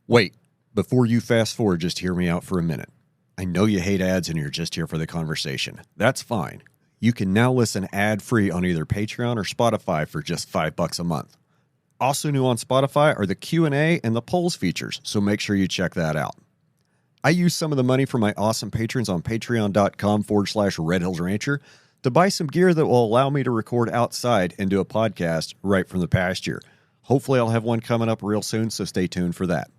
Wait, before you fast forward, just hear me out for a minute. I know you hate ads and you're just here for the conversation. That's fine. You can now listen ad-free on either Patreon or Spotify for just $5 a month. Also new on Spotify are the Q&A and the polls features, so make sure you check that out. I use some of the money from my awesome patrons on patreon.com/Red Hills Rancher to buy some gear that will allow me to record outside and do a podcast right from the pasture. Hopefully I'll have one coming up real soon, so stay tuned for that.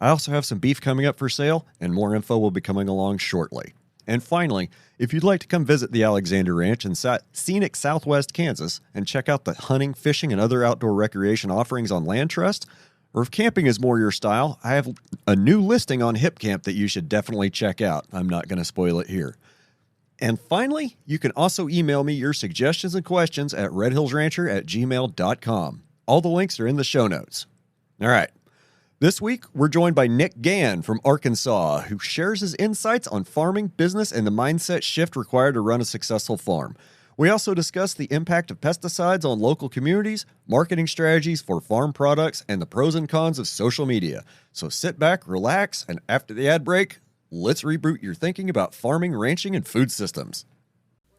I also have some beef coming up for sale, and more info will be coming along shortly. And finally, if you'd like to come visit the Alexander Ranch in scenic southwest Kansas and check out the hunting, fishing, and other outdoor recreation offerings on Land Trust, or if camping is more your style, I have a new listing on HipCamp that you should definitely check out. I'm not going to spoil it here. And finally, you can also email me your suggestions and questions at redhillsrancher@gmail.com. All the links are in the show notes. All right. This week, we're joined by Nick Gann from Arkansas, who shares his insights on farming, business, and the mindset shift required to run a successful farm. We also discuss the impact of pesticides on local communities, marketing strategies for farm products, and the pros and cons of social media. So sit back, relax, and after the ad break, let's reboot your thinking about farming, ranching, and food systems.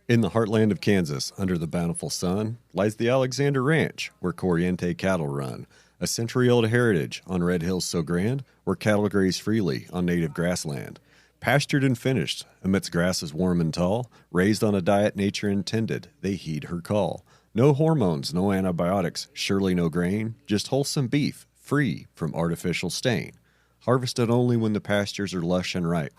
In the heartland of Kansas, under the bountiful sun, lies the Alexander Ranch, where Corriente cattle run. A century-old heritage on red hills so grand, where cattle graze freely on native grassland. Pastured and finished, amidst grasses warm and tall, raised on a diet nature intended, they heed her call. No hormones, no antibiotics, surely no grain, just wholesome beef, free from artificial stain. Harvested only when the pastures are lush and ripe.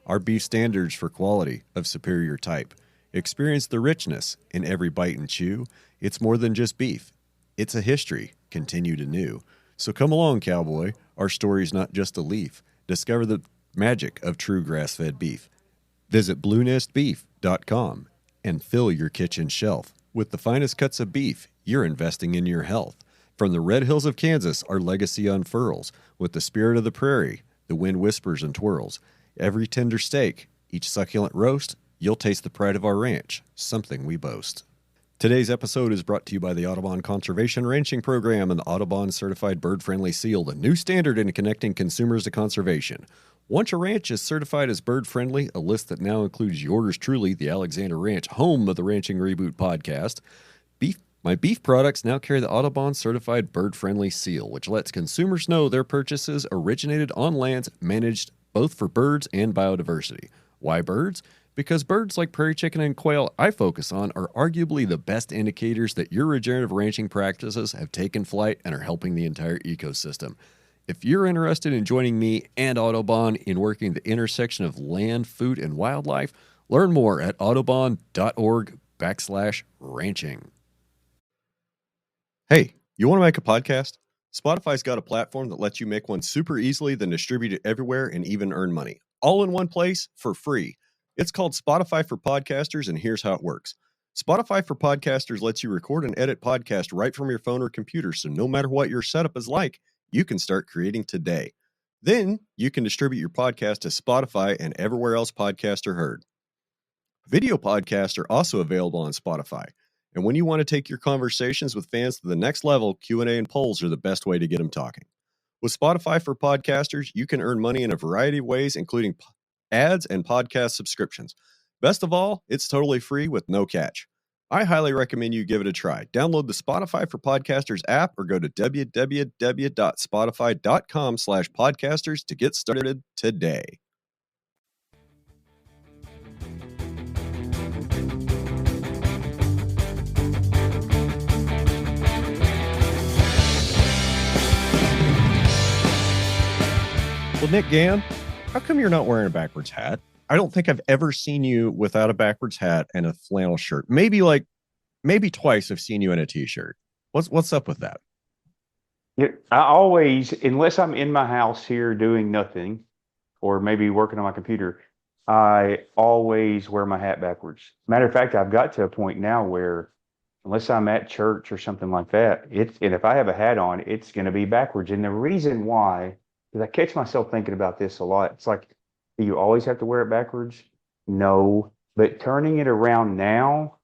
Our beef standards for quality of superior type. Experience the richness in every bite and chew. It's more than just beef. It's a history, continued anew. So come along, cowboy. Our story's not just a leaf. Discover the magic of true grass-fed beef. Visit BlueNestBeef.com and fill your kitchen shelf. With the finest cuts of beef, you're investing in your health. From the red hills of Kansas, our legacy unfurls. With the spirit of the prairie, the wind whispers and twirls. Every tender steak, each succulent roast, you'll taste the pride of our ranch, something we boast. Today's episode is brought to you by the Audubon Conservation Ranching Program and the Audubon Certified Bird-Friendly Seal, the new standard in connecting consumers to conservation. Once a ranch is certified as bird-friendly, a list that now includes yours truly, the Alexander Ranch, home of the Ranching Reboot podcast, my beef products now carry the Audubon Certified Bird-Friendly Seal, which lets consumers know their purchases originated on lands managed both for birds and biodiversity. Why birds? Because birds like prairie chicken and quail I focus on are arguably the best indicators that your regenerative ranching practices have taken flight and are helping the entire ecosystem. If you're interested in joining me and Audubon in working the intersection of land, food, and wildlife, learn more at audubon.org/ranching. Hey, you want to make a podcast? Spotify's got a platform that lets you make one super easily, then distribute it everywhere and even earn money. All in one place for free. It's called Spotify for Podcasters, and here's how it works. Spotify for Podcasters lets you record and edit podcasts right from your phone or computer, so no matter what your setup is like, you can start creating today. Then you can distribute your podcast to Spotify and everywhere else podcasts are heard. Video podcasts are also available on Spotify. And when you want to take your conversations with fans to the next level, Q&A and polls are the best way to get them talking. With Spotify for Podcasters, you can earn money in a variety of ways, including ads and podcast subscriptions. Best of all, it's totally free with no catch. I highly recommend you give it a try. Download the Spotify for Podcasters app or go to www.spotify.com/podcasters to get started today. Well, Nick Gann, how come you're not wearing a backwards hat? I don't think I've ever seen you without a backwards hat and a flannel shirt. Maybe twice I've seen you in a t-shirt. What's up with that? Yeah, I always, unless I'm in my house here doing nothing, or maybe working on my computer, I always wear my hat backwards. Matter of fact, I've got to a point now where unless I'm at church or something like that, and if I have a hat on, it's going to be backwards. And the reason why, because I catch myself thinking about this a lot. It's like, do you always have to wear it backwards? No, but turning it around now,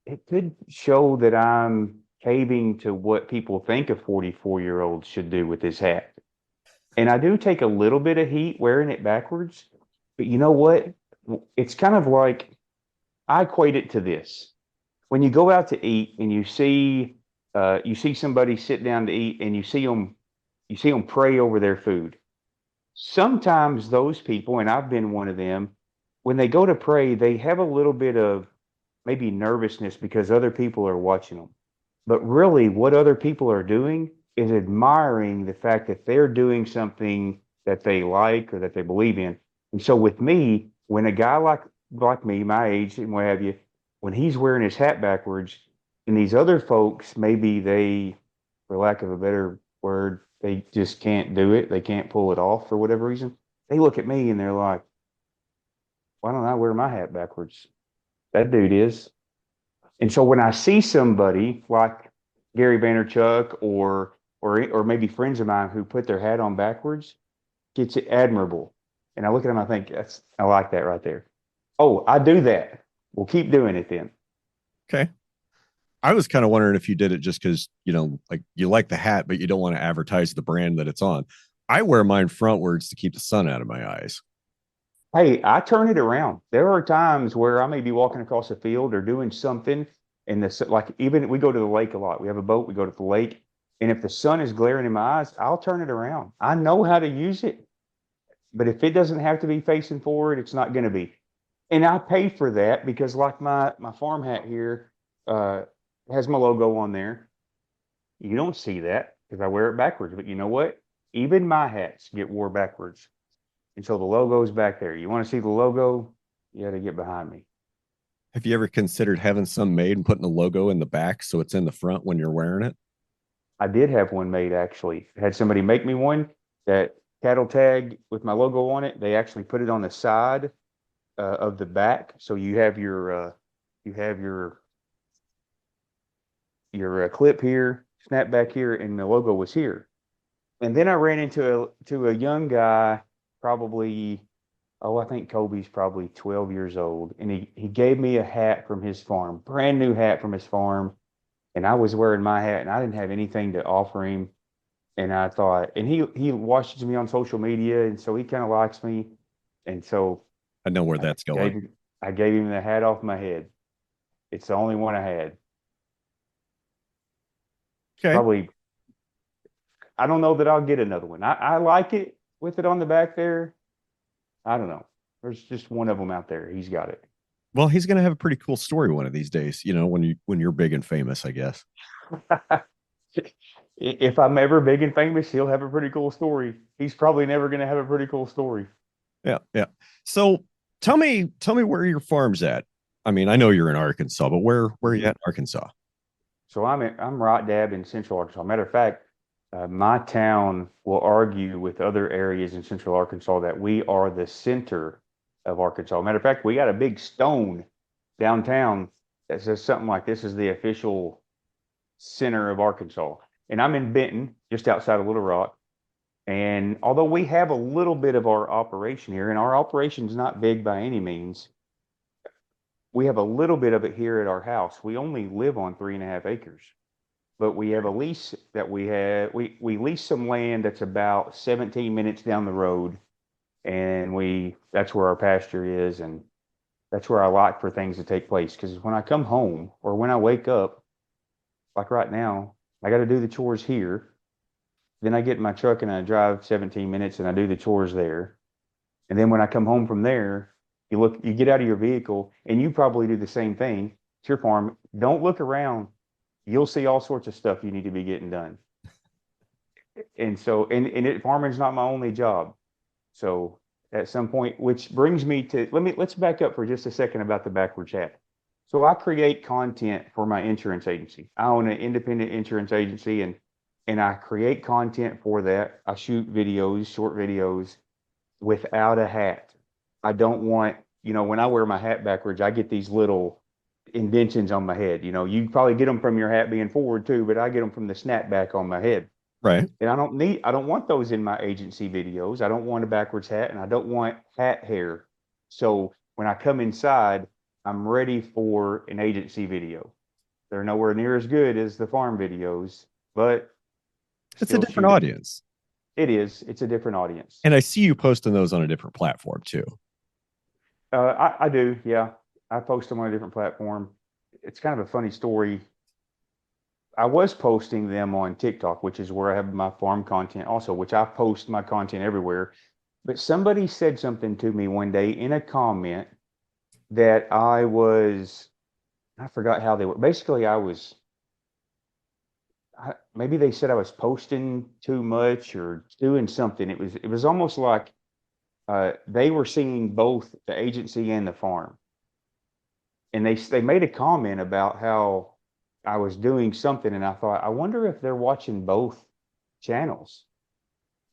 it could show that I'm caving to what people think a 44-year-old should do with his hat. And I do take a little bit of heat wearing it backwards. But you know what? It's kind of like I equate it to this. When you go out to eat and you see somebody sit down to eat and you see them pray over their food. Sometimes those people, and I've been one of them, when they go to pray, they have a little bit of maybe nervousness because other people are watching them. But really, what other people are doing is admiring the fact that they're doing something that they like or that they believe in. And so with me, when a guy like me, my age and what have you, when he's wearing his hat backwards, and these other folks, maybe they, for lack of a better word, they just can't do it. They can't pull it off for whatever reason. They look at me and they're like, why don't I wear my hat backwards? That dude is. And so when I see somebody like Gary Vaynerchuk or maybe friends of mine who put their hat on backwards, it's admirable. And I look at them, I think I like that right there. Oh, I do that. We'll keep doing it then. Okay. I was kind of wondering if you did it just because, like you like the hat, but you don't want to advertise the brand that it's on. I wear mine frontwards to keep the sun out of my eyes. Hey, I turn it around. There are times where I may be walking across a field or doing something, and like even we go to the lake a lot. We have a boat. We go to the lake, and if the sun is glaring in my eyes, I'll turn it around. I know how to use it, but if it doesn't have to be facing forward, it's not going to be. And I pay for that because, like my farm hat here, uh, has my logo on there. You don't see that because I wear it backwards. But you know what? Even my hats get wore backwards. And so the logo's back there. You want to see the logo? You got to get behind me. Have you ever considered having some made and putting the logo in the back so it's in the front when you're wearing it? I did have one made actually. I had somebody make me one that cattle tag with my logo on it. They actually put it on the side of the back, so you have your clip here, snap back here, and the logo was here. And then I ran into a young guy, probably, oh, I think Kobe's probably 12 years old, and he gave me a hat from his farm, brand new hat from his farm, and I was wearing my hat, and I didn't have anything to offer him. And I thought, and he watches me on social media, and so he kind of likes me, and so I know where I that's gave going. him I gave him the hat off my head. It's the only one I had. Okay. Probably, I don't know that I'll get another one. I like it with it on the back there. I don't know. There's just one of them out there. He's got it. Well, he's going to have a pretty cool story one of these days, when you're big and famous, I guess. If I'm ever big and famous, he'll have a pretty cool story. He's probably never going to have a pretty cool story. Yeah, yeah. So tell me where your farm's at. I mean, I know you're in Arkansas, but where are you Mhm. at in Arkansas? So I'm right dab in Central Arkansas. Matter of fact, my town will argue with other areas in Central Arkansas that we are the center of Arkansas. Matter of fact, we got a big stone downtown that says something like this is the official center of Arkansas. And I'm in Benton, just outside of Little Rock. And although we have a little bit of our operation here, and our operation is not big by any means, we have a little bit of it here at our house. We only live on 3.5 acres, but we have a lease that we lease some land that's about 17 minutes down the road, and we that's where our pasture is, and that's where I like for things to take place. Because when I come home or when I wake up, like right now, I got to do the chores here. Then I get in my truck and I drive 17 minutes and I do the chores there. And then when I come home from there, you get out of your vehicle and you probably do the same thing. It's your farm. Don't look around. You'll see all sorts of stuff you need to be getting done. And so, farming's not my only job. So at some point, which brings me to, let's back up for just a second about the backward chat. So I create content for my insurance agency. I own an independent insurance agency and I create content for that. I shoot videos, short videos without a hat. I don't want, when I wear my hat backwards, I get these little indentions on my head. You probably get them from your hat being forward too, but I get them from the snapback on my head. Right. And I don't want those in my agency videos. I don't want a backwards hat and I don't want hat hair. So when I come inside, I'm ready for an agency video. They're nowhere near as good as the farm videos, but It's a still different shoot them. audience. It is. It's a different audience. And I see you posting those on a different platform too. I do. Yeah. I post them on a different platform. It's kind of a funny story. I was posting them on TikTok, which is where I have my farm content also, which I post my content everywhere. But somebody said something to me one day in a comment that I forgot how they were. Basically, maybe they said I was posting too much or doing something. It was almost like they were seeing both the agency and the farm, and they made a comment about how I was doing something, and I thought, I wonder if they're watching both channels,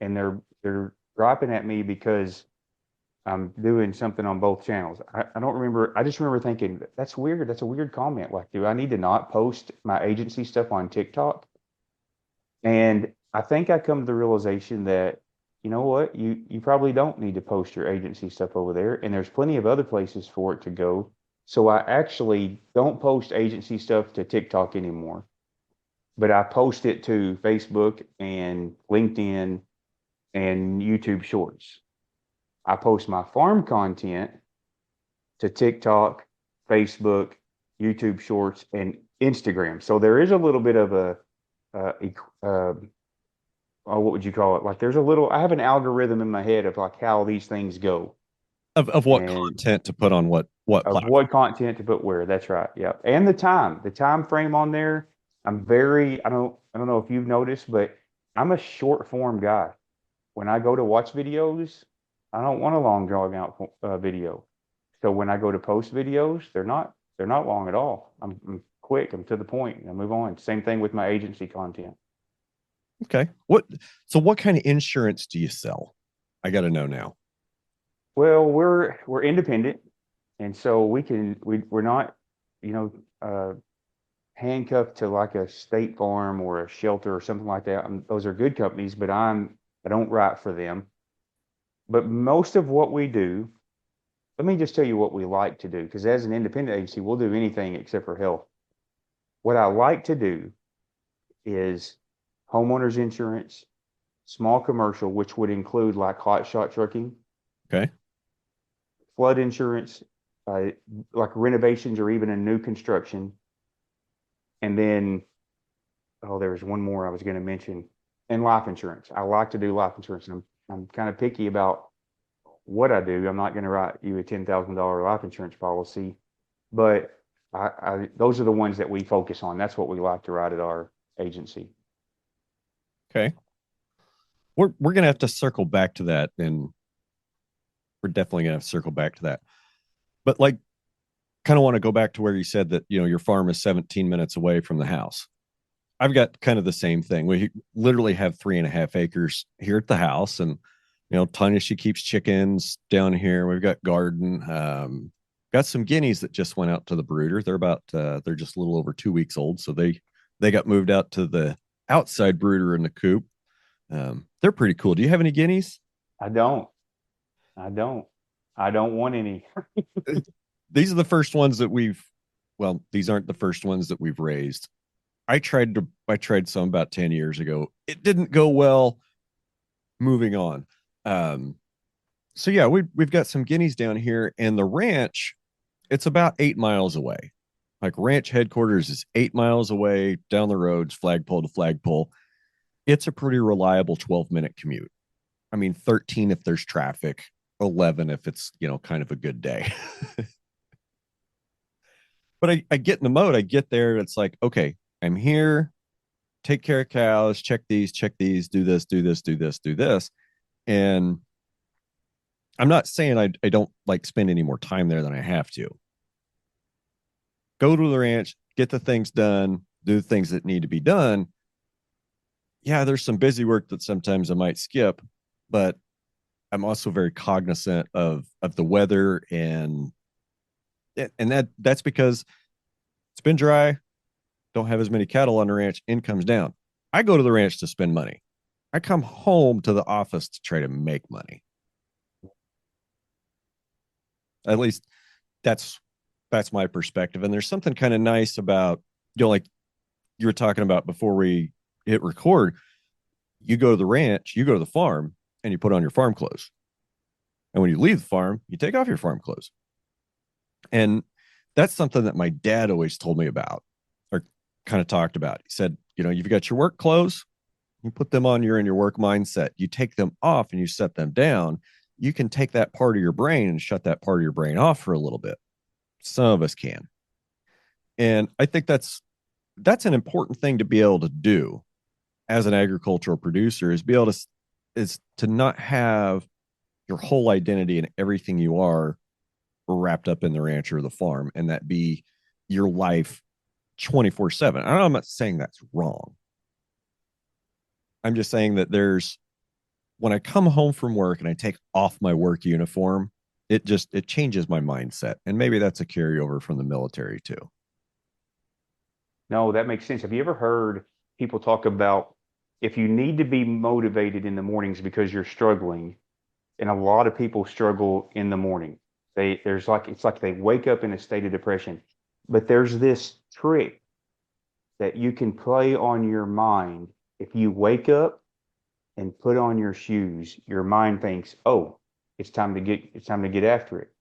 and they're griping at me because I'm doing something on both channels. I don't remember. I just remember thinking, that's weird. That's a weird comment. Like, do I need to not post my agency stuff on TikTok? And I think I come to the realization that, you know what, you probably don't need to post your agency stuff over there, and there's plenty of other places for it to go. So I actually don't post agency stuff to TikTok anymore, but I post it to Facebook and LinkedIn and YouTube Shorts. I post my farm content to TikTok, Facebook, YouTube Shorts, and Instagram. So there is a little bit of uh, uh, what would you call it? Like there's a little, I have an algorithm in my head of like how these things go Of what and content to put on what of platform. what content to put where. That's right. Yeah. And the time frame on there. I don't know if you've noticed, but I'm a short form guy. When I go to watch videos, I don't want a long drawn out video. So when I go to post videos, they're not long at all. I'm quick. I'm to the point. I move on. Same thing with my agency content. Okay. What kind of insurance do you sell? I got to know now. Well, we're independent, and so we're not, you know, handcuffed to like a State Farm or a Shelter or something like that. Those are good companies, but I don't write for them. But most of what we do, let me just tell you what we like to do, because as an independent agency, we'll do anything except for health. What I like to do is homeowners insurance, small commercial, which would include like hot shot trucking, Okay. flood insurance, uh, like renovations or even a new construction. And then, oh, there's one more I was going to mention, and life insurance. I like to do life insurance. And I'm kind of picky about what I do. I'm not going to write you a $10,000 life insurance policy, but those are the ones that we focus on. That's what we like to write at our agency. Okay. We're gonna have to circle back to that, and we're definitely gonna have to circle back to that. But like, kind of want to go back to where you said that your farm is 17 minutes away from the house. I've got kind of the same thing. We literally have 3.5 acres here at the house, and Tanya, she keeps chickens down here. We've got garden. Got some guineas that just went out to the brooder. They're just a little over 2 weeks old, so they got moved out to the outside brooder in the coop. They're pretty cool. Do you have any guineas? I don't. I don't. I don't want any. These are the first ones that well, these aren't the first ones that we've raised. I tried some about 10 years ago. It didn't go well. Moving on. Um, so yeah, we've got some guineas down here, and the ranch, it's about 8 miles away. Like ranch headquarters is 8 miles away down the roads, flagpole to flagpole. It's a pretty reliable 12-minute commute. I mean, 13 if there's traffic, 11 if it's, kind of a good day. But I get in the mode, I get there, it's like, okay, I'm here, take care of cows, check these, do this, do this, do this, do this. And I'm not saying I don't like spend any more time there than I have to. Go to the ranch, get the things done, do the things that need to be done. Yeah, there's some busy work that sometimes I might skip, but I'm also very cognizant of the weather, and that's because it's been dry, don't have as many cattle on the ranch, income's down. I go to the ranch to spend money. I come home to the office to try to make money. At least that's that's my perspective. And there's something kind of nice about, like you were talking about before we hit record. You go to the ranch, you go to the farm, and you put on your farm clothes. And when you leave the farm, you take off your farm clothes. And that's something that my dad always told me about or kind of talked about. He said, you've got your work clothes, you put them on, you're in your work mindset. You take them off and you set them down. You can take that part of your brain and shut that part of your brain off for a little bit. Some of us can. And I think that's an important thing to be able to do as an agricultural producer is be able to is to not have your whole identity and everything you are wrapped up in the ranch or the farm and that be your life 24/7. I'm not saying that's wrong. I'm just saying that when I come home from work and I take off my work uniform, it changes my mindset. And maybe that's a carryover from the military too. No, that makes sense. Have you ever heard people talk about if you need to be motivated in the mornings because you're struggling, and a lot of people struggle in the morning. It's like they wake up in a state of depression. But there's this trick that you can play on your mind. If you wake up and put on your shoes, your mind thinks, "Oh, it's time to get after it."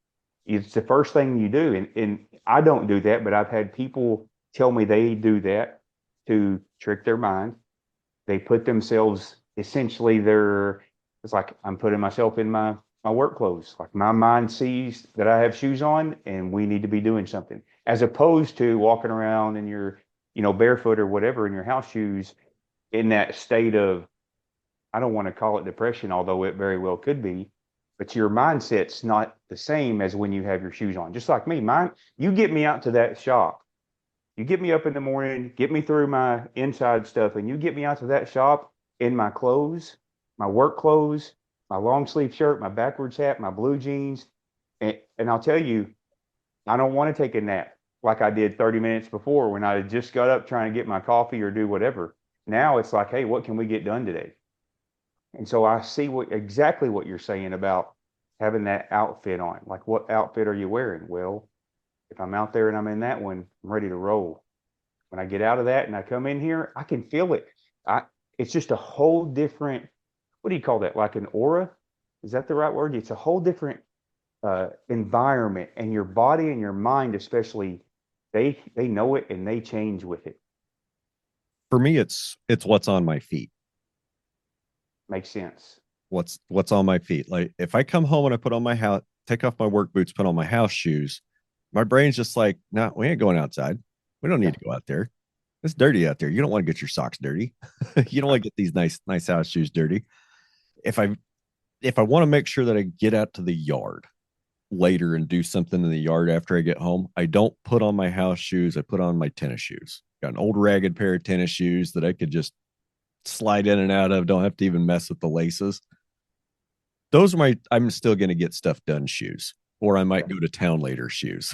It's the first thing you do. And I don't do that, but I've had people tell me they do that to trick their mind. They put themselves essentially it's like I'm putting myself in my work clothes. Like my mind sees that I have shoes on and we need to be doing something. As opposed to walking around in your, barefoot or whatever in your house shoes in that state of, I don't want to call it depression, although it very well could be, but your mindset's not the same as when you have your shoes on. Just like me, you get me out to that shop. You get me up in the morning, get me through my inside stuff, and you get me out to that shop in my clothes, my work clothes, my long sleeve shirt, my backwards hat, my blue jeans. And I'll tell you, I don't want to take a nap like I did 30 minutes before when I had just got up trying to get my coffee or do whatever. Now it's like, hey, what can we get done today? And so I see exactly what you're saying about having that outfit on. Like, what outfit are you wearing? Well, if I'm out there and I'm in that one, I'm ready to roll. When I get out of that and I come in here, I can feel it. It's just a whole different, what do you call that? Like an aura? Is that the right word? It's a whole different environment, and your body and your mind, especially, they know it and they change with it. For me, it's what's on my feet. Makes sense. What's on my feet. Like if I come home and I put on my house, take off my work boots, put on my house shoes, my brain's just like, nah, we ain't going outside. We don't need to go out there. It's dirty out there. You don't want to get your socks dirty. You don't want to get these nice house shoes dirty. If I if I want to make sure that I get out to the yard later and do something in the yard after I get home, I don't put on my house shoes. I put on my tennis shoes. Got an old ragged pair of tennis shoes that I could just slide in and out of. Don't have to even mess with the laces. Those are I'm still going to get stuff done shoes, or I might go to town later shoes.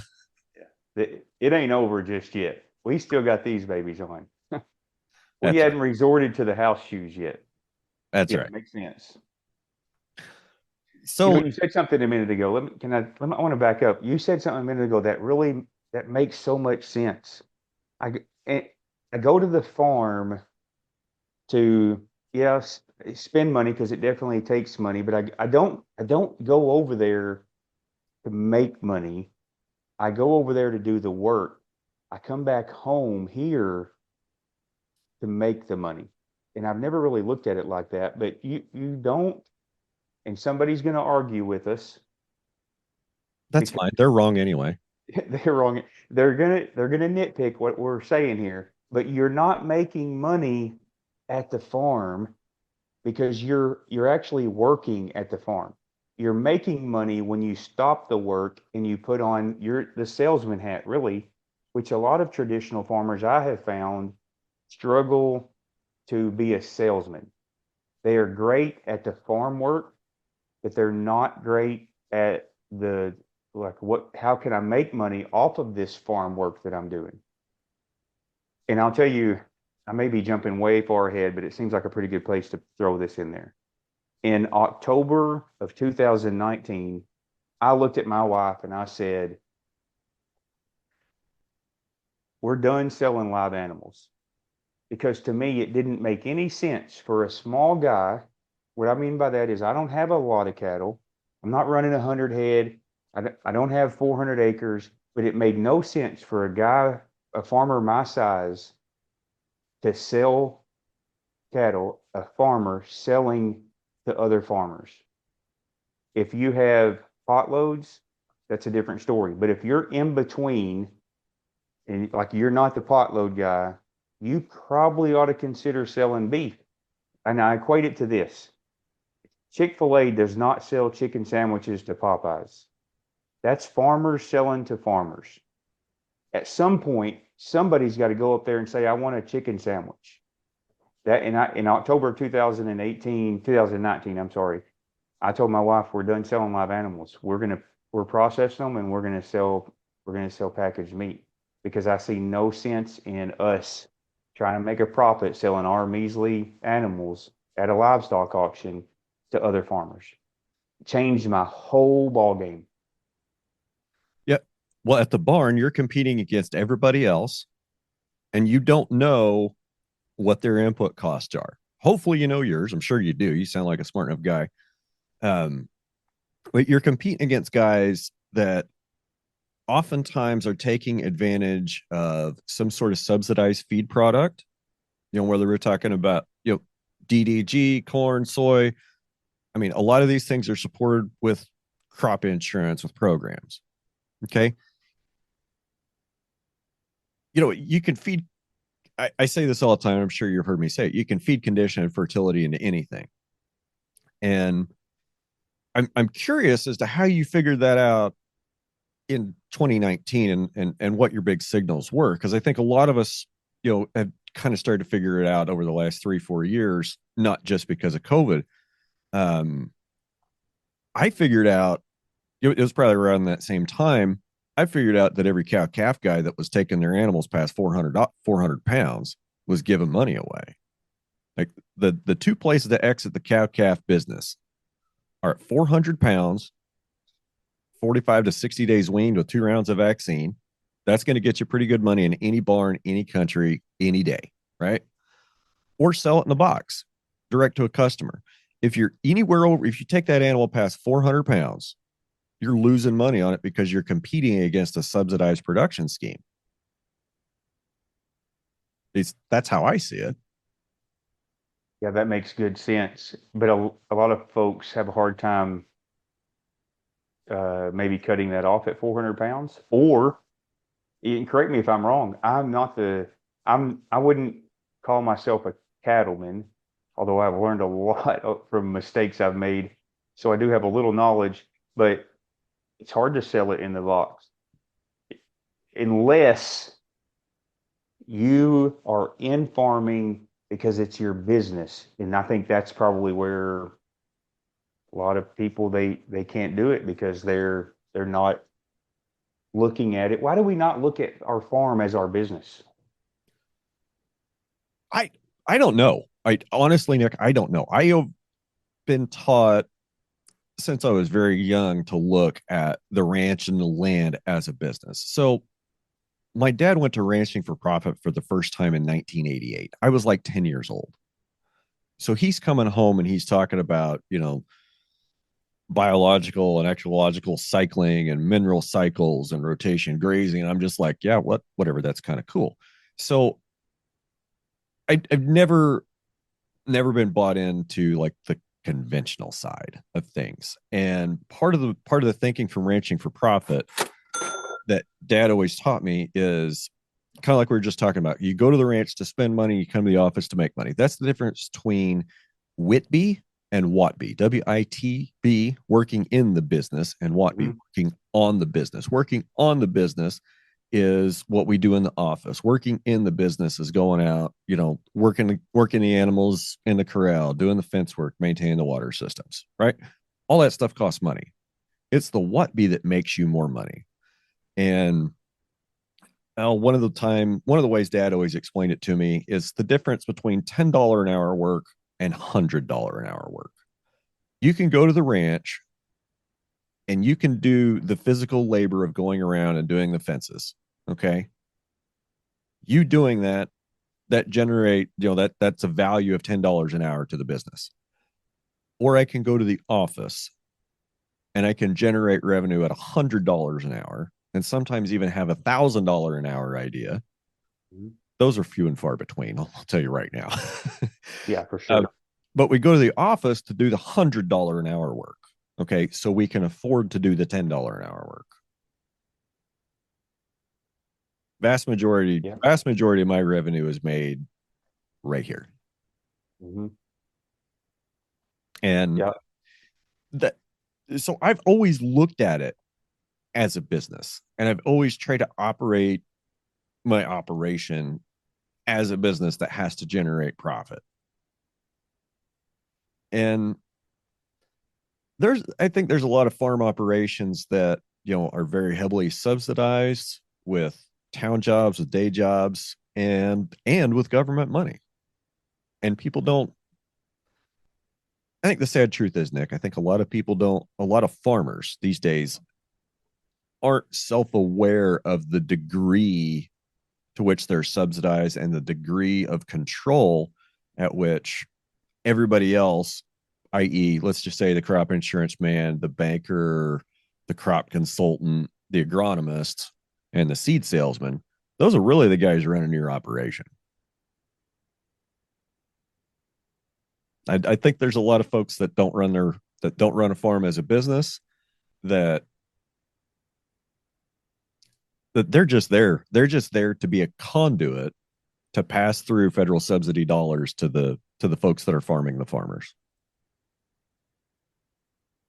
Yeah. It ain't over just yet. We still got these babies on. We That's right. hadn't resorted to the house shoes yet. That's Yeah, right. makes sense. So You said something a minute ago. I want to back up. You said something a minute ago that makes so much sense. And I go to the farm to, yes, spend money because it definitely takes money, but I don't go over there to make money. I go over there to do the work. I come back home here to make the money. And I've never really looked at it like that, but you don't, and somebody's going to argue with us that's because fine. They're wrong anyway. they're wrong. They're gonna nitpick what we're saying here, but you're not making money at the farm because you're actually working at the farm. You're making money when you stop the work and you put on the salesman hat, really, which a lot of traditional farmers I have found struggle to be a salesman. They are great at the farm work, but they're not great at the like how can I make money off of this farm work that I'm doing? And I'll tell you, I may be jumping way far ahead, but it seems like a pretty good place to throw this in there. In October of 2019, I looked at my wife and I said, "We're done selling live animals. because to me, it didn't make any sense for a small guy. What I mean by that is I don't have a lot of cattle. I'm not running 100 head. I don't have 400 acres, but it made no sense for a guy, a farmer my size, to sell cattle, a farmer selling to other farmers. If you have pot loads, that's a different story. But if you're in between and like you're not the pot load guy, you probably ought to consider selling beef. And I equate it to this. Chick-fil-A does not sell chicken sandwiches to Popeyes. That's farmers selling to farmers. At some point, somebody's got to go up there and say, I want a chicken sandwich. That in October of 2018, 2019, I'm sorry, I told my wife we're done selling live animals. We're processing them and we're gonna sell packaged meat because I see no sense in us trying to make a profit selling our measly animals at a livestock auction to other farmers. Changed my whole ball game. Yep. Well, at the barn, you're competing against everybody else, and you don't know what their input costs are. Hopefully, you know yours. I'm sure you do. You sound like a smart enough guy. Um, but you're competing against guys that oftentimes are taking advantage of some sort of subsidized feed product. You know, whether we're talking about DDG, corn, soy. I mean, a lot of these things are supported with crop insurance with programs. Okay. You can feed, I say this all the time. I'm sure you've heard me say it. You can feed condition and fertility into anything. And I'm curious as to how you figured that out in 2019 and what your big signals were. Cause I think a lot of us, have kind of started to figure it out over the last 3-4 years, not just because of COVID. Um, I figured out it was probably around that same time. I figured out that every cow calf guy that was taking their animals past 400 pounds was giving money away. Like the two places to exit the cow calf business are at 400 pounds, 45 to 60 days weaned with 2 rounds of vaccine. That's going to get you pretty good money in any barn, any country, any day, right? Or sell it in a box direct to a customer. If you're anywhere over, if you take that animal past 400 pounds, you're losing money on it because you're competing against a subsidized production scheme. That's how I see it. Yeah, that makes good sense. But a lot of folks have a hard time maybe cutting that off at 400 pounds. Or, and correct me if I'm wrong, I wouldn't call myself a cattleman, although I've learned a lot from mistakes I've made. So I do have a little knowledge, but it's hard to sell it in the box unless you are in farming because it's your business. And I think that's probably where a lot of people they can't do it because they're not looking at it. Why do we not look at our farm as our business? I I don't know. I honestly, Nick, I don't know. I have been taught since I was very young to look at the ranch and the land as a business. So my dad went to ranching for profit for the first time in 1988. I was like 10 years old. So he's coming home and he's talking about, biological and ecological cycling and mineral cycles and rotation grazing. And I'm just like, yeah, whatever. That's kind of cool. So I've never been bought into like the conventional side of things. And part of the thinking from ranching for profit that dad always taught me is kind of like we were just talking about. You go to the ranch to spend money, you come to the office to make money. That's the difference between Whitby and Watby. WITB, working in the business, and Watby, working on the business. Working on the business is what we do in the office. Working in the business is going out, working the animals in the corral, doing the fence work, maintaining the water systems, right? All that stuff costs money. It's the Watby that makes you more money. And one of the ways dad always explained it to me is the difference between $10 an hour work and $100 an hour work. You can go to the ranch and you can do the physical labor of going around and doing the fences. Okay. You doing that that generate, that's a value of $10 an hour to the business. Or I can go to the office and I can generate revenue at $100 an hour and sometimes even have $1,000 an hour idea. Mhm. Those are few and far between. I'll tell you right now. Yeah, for uh, sure. but we go to the office to do the $100 an hour work. Okay, so we can afford to do the $10 an hour work. Yeah. Vast majority of my revenue is made right here, Hmm. and Yeah. that. So I've always looked at it as a business, and I've always tried to operate my operation as a business that has to generate profit. And I think there's a lot of farm operations that, are very heavily subsidized with town jobs, with day jobs, and with government money. And people don't, I think the sad truth is, Nick, I think a lot of farmers these days aren't self-aware of the degree to which they're subsidized and the degree of control at which everybody else, i.e., let's just say the crop insurance man, the banker, the crop consultant, the agronomist, and the seed salesman, those are really the guys running your operation. I think there's a lot of folks that don't run a farm as a business, that they're just there. They're just there to be a conduit to pass through federal subsidy dollars to the folks that are farming the farmers.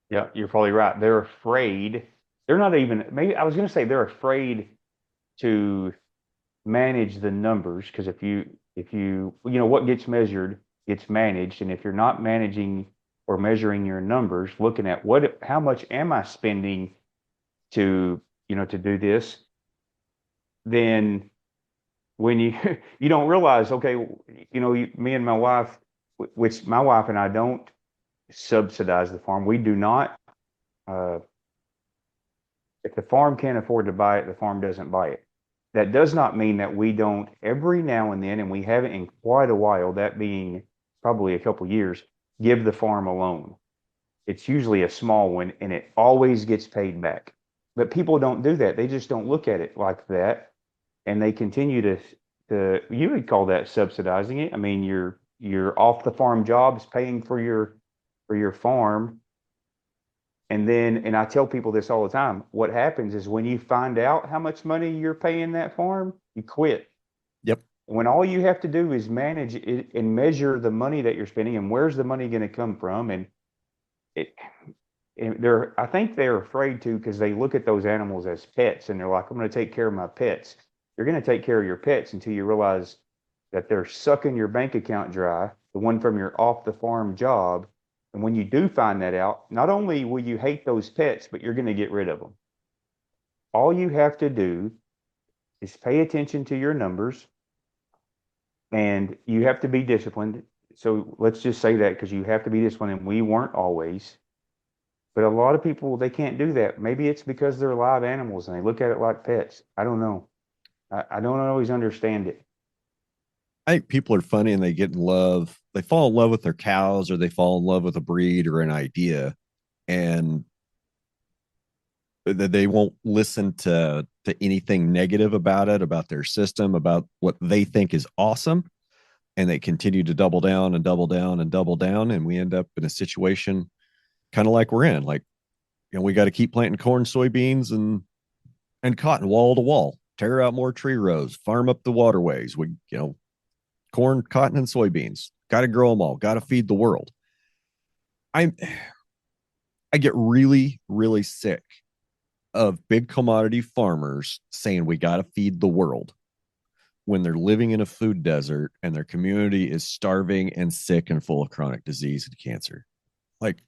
Yeah, you're probably right. They're afraid. They're not even, maybe I was going to say they're afraid to manage the numbers because what gets measured gets managed. And if you're not managing or measuring your numbers, looking at how much am I spending to do this, then when you you don't realize, okay, me and my wife, which my wife and I don't subsidize the farm. We do not. Uh, if the farm can't afford to buy it, the farm doesn't buy it. That does not mean that we don't every now and then, and we haven't in quite a while, that being probably a couple years, give the farm a loan. It's usually a small one and it always gets paid back. But people don't do that. They just don't look at it like that. And they continue to you would call that subsidizing it. I mean, you're off the farm jobs paying for your farm. And I tell people this all the time. What happens is when you find out how much money you're paying that farm, you quit. Yep. When all you have to do is manage it and measure the money that you're spending and where's the money going to come from. It, I think they're afraid to because they look at those animals as pets and they're like, I'm going to take care of my pets. You're going to take care of your pets until you realize that they're sucking your bank account dry, the one from your off the farm job. And when you do find that out, not only will you hate those pets, but you're going to get rid of them. All you have to do is pay attention to your numbers and you have to be disciplined. So let's just say that because you have to be disciplined, and we weren't always. But a lot of people, they can't do that. Maybe it's because they're live animals and they look at it like pets. I don't know. I don't always understand it. I think people are funny and they get in love. They fall in love with their cows or they fall in love with a breed or an idea, and they won't listen to anything negative about it, about their system, about what they think is awesome. And they continue to double down and double down and double down. And we end up in a situation kind of like we're in. Like, we got to keep planting corn, soybeans, and cotton wall to wall, tear out more tree rows, farm up the waterways. Corn, cotton, and soybeans. Got to grow them all. Got to feed the world. I I get really, really sick of big commodity farmers saying we got to feed the world when they're living in a food desert and their community is starving and sick and full of chronic disease and cancer. Like,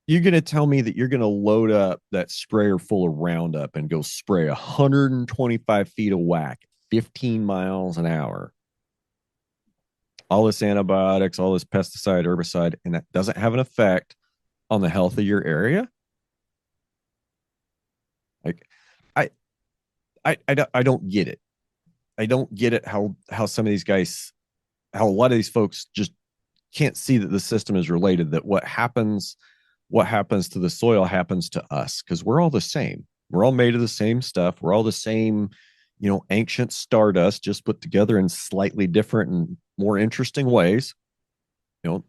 you're going to tell me that you're going to load up that sprayer full of Roundup and go spray 125 feet of whack, 15 miles an hour, all this antibiotics, all this pesticide, herbicide, and that doesn't have an effect on the health of your area? Like, I, I don't get it. I don't get it how some of these guys, how a lot of these folks just can't see that the system is related, that what happens to the soil happens to us, because we're all the same. We're all made of the same stuff. We're all the same, ancient stardust, just put together in slightly different and more interesting ways. You know,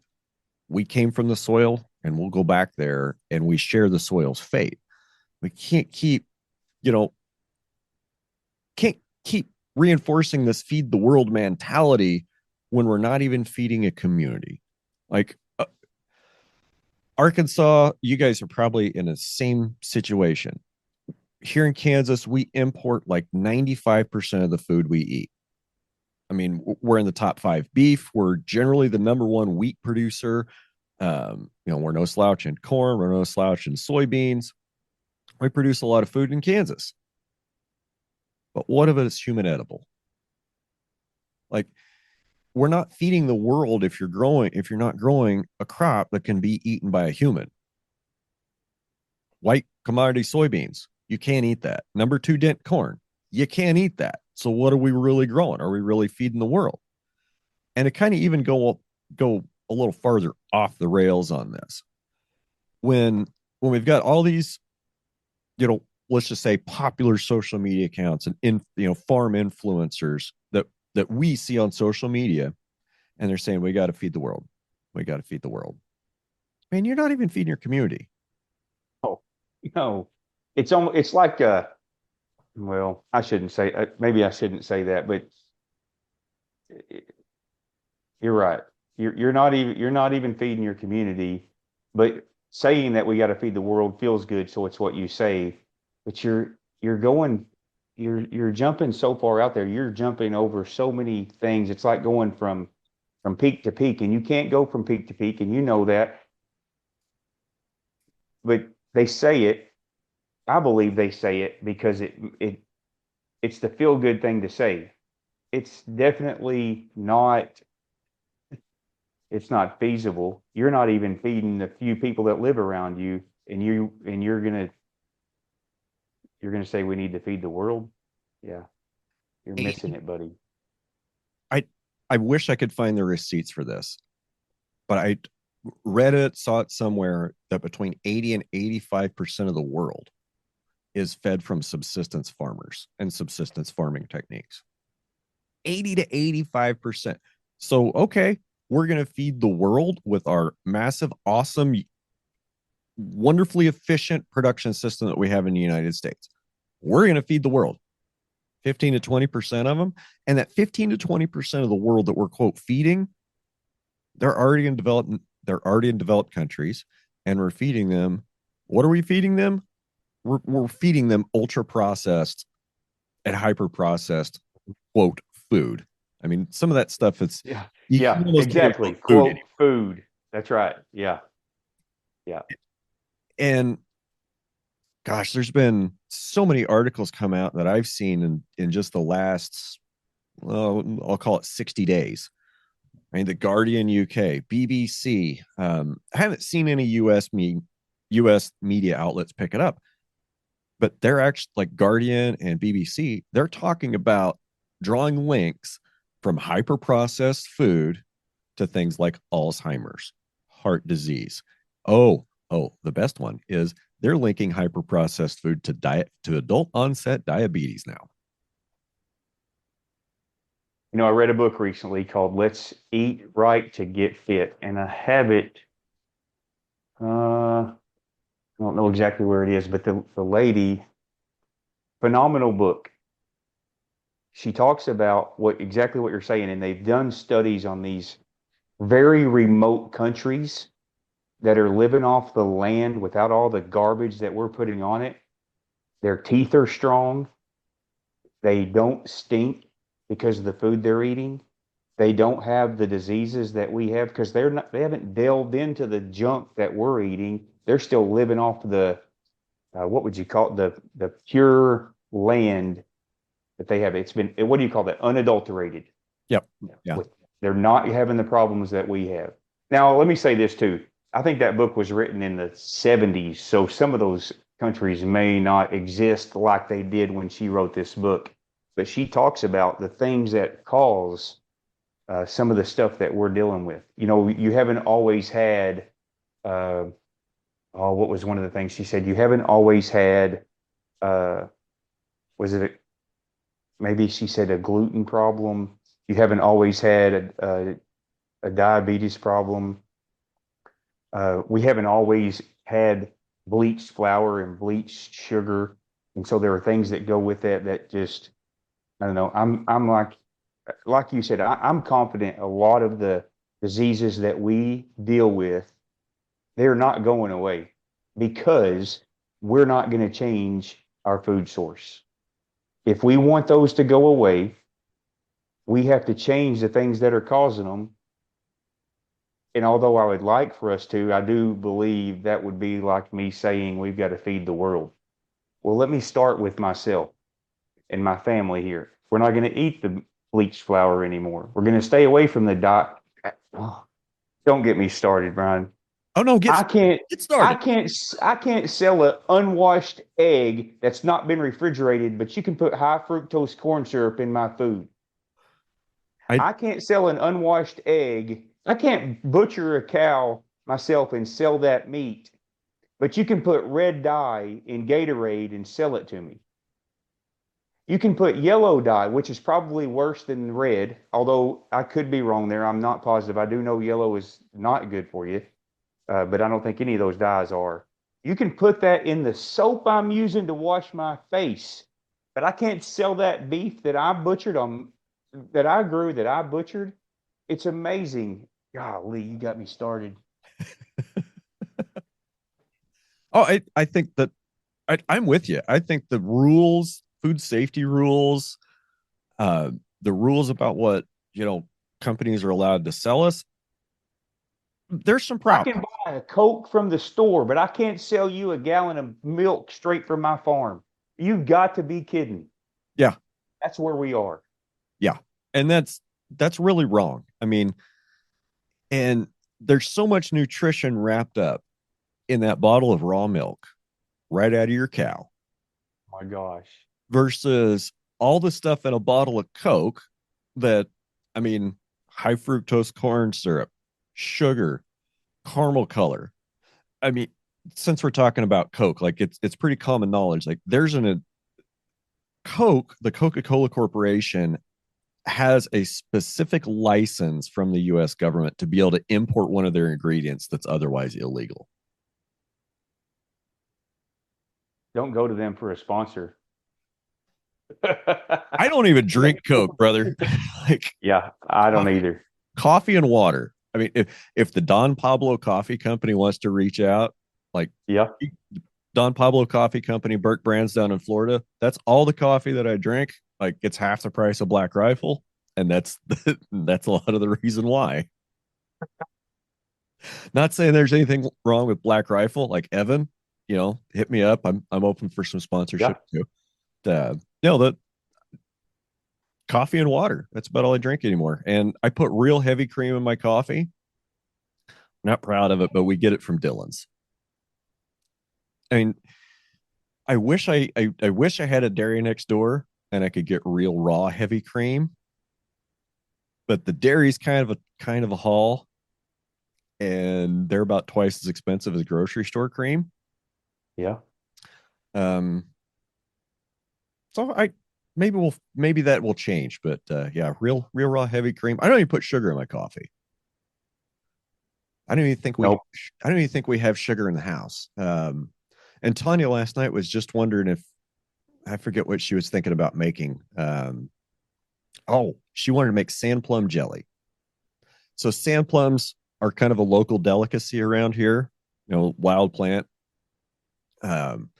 we came from the soil and we'll go back there, and we share the soil's fate. We you know, can't keep reinforcing this feed the world mentality when we're not even feeding a community. Like Arkansas, you guys are probably in the same situation. Here in Kansas, we import like 95% of the food we eat. I mean, we're in the top five beef. We're generally the number one wheat producer. We're no slouch in corn. We're no slouch in soybeans. We produce a lot of food in Kansas. But what of it is human edible? Like, we're not feeding the world if you're not growing a crop that can be eaten by a human. White commodity soybeans, you can't eat that. Number two dent corn, you can't eat that. So what are we really growing? Are we really feeding the world? And it kind of even go a little farther off the rails on this. When we've got all these, let's just say popular social media accounts and farm influencers that we see on social media, and they're saying we got to feed the world. We got to feed the world. Man, you're not even feeding your community. Oh, no, it's like well, I shouldn't say, maybe I shouldn't say that, but you're right. You're not even feeding your community, but saying that we got to feed the world feels good, so it's what you say. But you're jumping so far out there. You're jumping over so many things. It's like going from peak to peak, and you can't go from peak to peak, and you know that. But they say it. I believe they say it because it's the feel good thing to say. It's definitely not. It's not feasible. You're not even feeding the few people that live around you, and you're gonna say we need to feed the world. Yeah, you're missing 80, it, buddy. I I wish I could find the receipts for this, but I read it, saw it somewhere that between 80 and 85% of the world is fed from subsistence farmers and subsistence farming techniques. 80 to 85%. So, okay, we're going to feed the world with our massive, awesome, wonderfully efficient production system that we have in the United States. We're going to feed the world, 15 to 20% of them. And that 15 to 20% of the world that we're, quote, feeding, they're already in developed countries, and we're feeding them. What are we feeding them? We're feeding them ultra processed and hyper processed, quote, food. I mean, some of that stuff, Yeah, you yeah, can't almost call exactly. it food Quote anymore. food. That's right. Yeah, yeah. And gosh, there's been so many articles come out that I've seen in just the last, well, I'll call it 60 days. I mean, the Guardian UK, BBC. I haven't seen any US media outlets pick it up, but they're actually like Guardian and BBC. They're talking about drawing links from hyper processed food to things like Alzheimer's, heart disease. The best one is they're linking hyper processed food to adult onset diabetes now. I read a book recently called "Let's Eat Right to Get Fit," and I have it. I don't know exactly where it is, but the lady, phenomenal book. She talks about exactly what you're saying, and they've done studies on these very remote countries that are living off the land without all the garbage that we're putting on it. Their teeth are strong. They don't stink because of the food they're eating. They don't have the diseases that we have because they haven't delved into the junk that we're eating. They're still living off the what would you call it? The pure land that they have. It's been, what do you call that? Unadulterated. Yep. Yeah. With, they're not having the problems that we have. Now, let me say this too. I think that book was written in the 70s, so some of those countries may not exist like they did when she wrote this book. but she talks about the things that cause some of the stuff that we're dealing with. You know, you haven't always had, uh, oh, what was one of the things she said? You haven't always had, uh, was it maybe she said a gluten problem? You haven't always had a diabetes problem. We haven't always had bleached flour and bleached sugar. And so there are things that go with that that just, I don't know. I'm like you said, I'm confident a lot of the diseases that we deal with, they're not going away because we're not going to change our food source. If we want those to go away, we have to change the things that are causing them. And although I would like for us to, I do believe that would be like me saying we've got to feed the world. Well, let me start with myself and my family here. We're not going to eat the bleached flour anymore. We're going to stay away from the diet. Oh, don't get me started, Brian. Oh no, I can't, get started. I can't sell an unwashed egg that's not been refrigerated, but you can put high fructose corn syrup in my food. I I can't sell an unwashed egg. I can't butcher a cow myself and sell that meat, but you can put red dye in Gatorade and sell it to me. You can put yellow dye, which is probably worse than red, although I could be wrong there. I'm not positive. I do know yellow is not good for you, but I don't think any of those dyes are. You can put that in the soap I'm using to wash my face, but I can't sell that beef that I butchered on, that I grew, that I butchered. It's amazing. Golly, you got me started. I think that I'm with you. I think the rules, food safety rules, uh, the rules about what companies are allowed to sell us, there's some I can problems. buy a Coke from the store, but I can't sell you a gallon of milk straight from my farm. You've got to be kidding. Yeah, That's where we are. yeah, and that's really wrong. I mean, and there's so much nutrition wrapped up in that bottle of raw milk right out of your cow Oh my gosh. versus all the stuff in a bottle of Coke that, I mean, high fructose corn syrup, sugar, caramel color. I mean, since we're talking about Coke, like it's pretty common knowledge. Like there's a Coke, the Coca-Cola Corporation has a specific license from the US government to be able to import one of their ingredients that's otherwise illegal. Don't go to them for a sponsor. I don't even drink Coke, brother. Like Yeah, I don't either. coffee and water. I mean, if the Don Pablo Coffee Company wants to reach out, like Yeah. Don Pablo Coffee Company, Burke Brands down in Florida, that's all the coffee that I drink. Like it's half the price of Black Rifle, and that's a lot of the reason why. Not saying there's anything wrong with Black Rifle. Like Evan, hit me up. I'm open for some Yeah. sponsorship too. The coffee and water. That's about all I drink anymore. And I put real heavy cream in my coffee. Not proud of it, but we get it from Dylan's. I mean, I wish I had a dairy next door and I could get real raw heavy cream, but the dairy's kind of a haul, and they're about twice as expensive as grocery store cream. Yeah. Um, so maybe that will change, but yeah, real raw heavy cream. I don't even put sugar in my coffee. I don't even think we Nope. I don't even think we have sugar in the house. And Tanya last night was just wondering if I forget what she was thinking about making. Oh, she wanted to make sand plum jelly. So sand plums are kind of a local delicacy around here, wild plant. Um,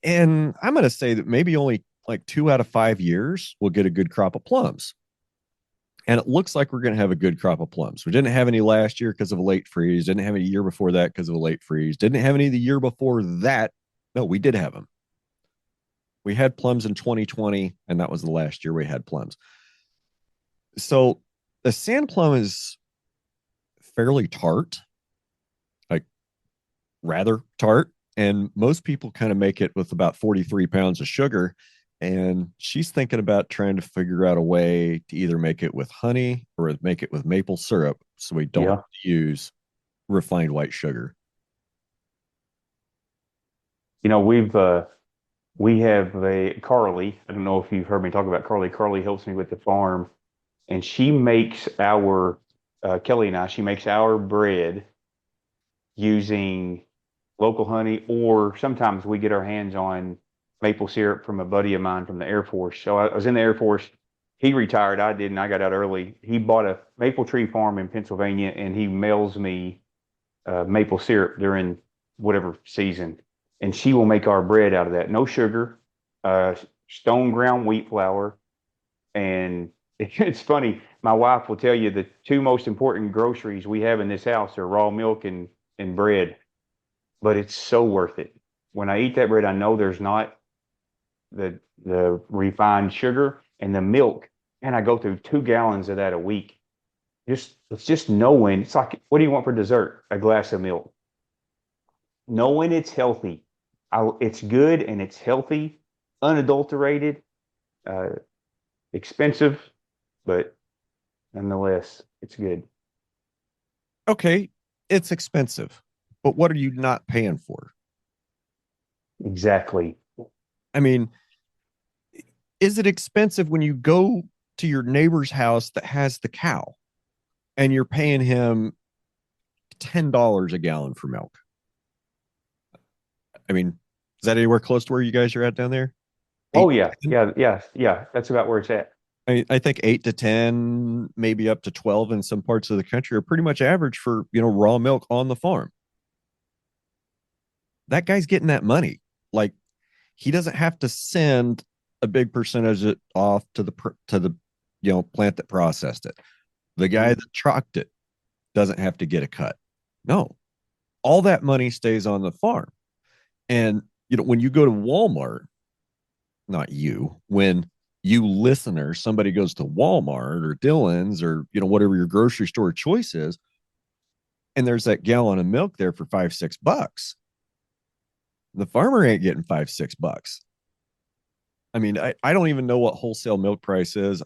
and I'm going to say that maybe only like 2 out of 5 years we'll get a good crop of plums. And it looks like we're going to have a good crop of plums. We didn't have any last year because of a late freeze. Didn't have any year before that because of a late freeze. Didn't have any the year before that. No, we did have them. We had plums in 2020, and that was the last year we had plums. So the sand plum is fairly tart, like rather tart. And most people kind of make it with about 43 pounds of sugar. and she's thinking about trying to figure out a way to either make it with honey or make it with maple syrup so we don't have Yeah. to use refined white sugar. You know, we have a Carly. I don't know if you've heard me talk about Carly. Carly helps me with the farm, and she makes our Kelly and I. She makes our bread using local honey, or sometimes we get our hands on maple syrup from a buddy of mine from the Air Force. So I was in the Air Force. He retired. I didn't. I got out early. He bought a maple tree farm in Pennsylvania, and he mails me maple syrup during whatever season, and she will make our bread out of that. No sugar, uh, stone ground wheat flour, and it's funny. My wife will tell you the two most important groceries we have in this house are raw milk and bread, but it's so worth it. When I eat that bread, I know there's not the refined sugar and the milk, and I go through 2 gallons of that a week. It's just knowing. It's like, what do you want for dessert? A glass of milk. Knowing it's healthy. It's good and it's healthy, unadulterated, uh, expensive, but nonetheless, it's good. Okay, it's expensive, but what are you not paying for? Exactly. I mean, is it expensive when you go to your neighbor's house that has the cow and you're paying him $10 a gallon for milk? I mean, is that anywhere close to where you guys are at down there? Oh Eight, yeah, 10? yeah, yeah, yeah. That's about where it's at. I think 8 to 10, maybe up to 12 in some parts of the country are pretty much average for, raw milk on the farm. That guy's getting that money. Like, he doesn't have to send a big percentage of it off to the plant that processed it. The guy Mhm. that trucked it doesn't have to get a cut. No, all that money stays on the farm. And when you go to Walmart, not you, when you listener, somebody goes to Walmart or Dillon's or whatever your grocery store choice is, and there's that gallon of milk there for $5-6. The farmer ain't getting $5-6. I mean, I don't even know what wholesale milk price is.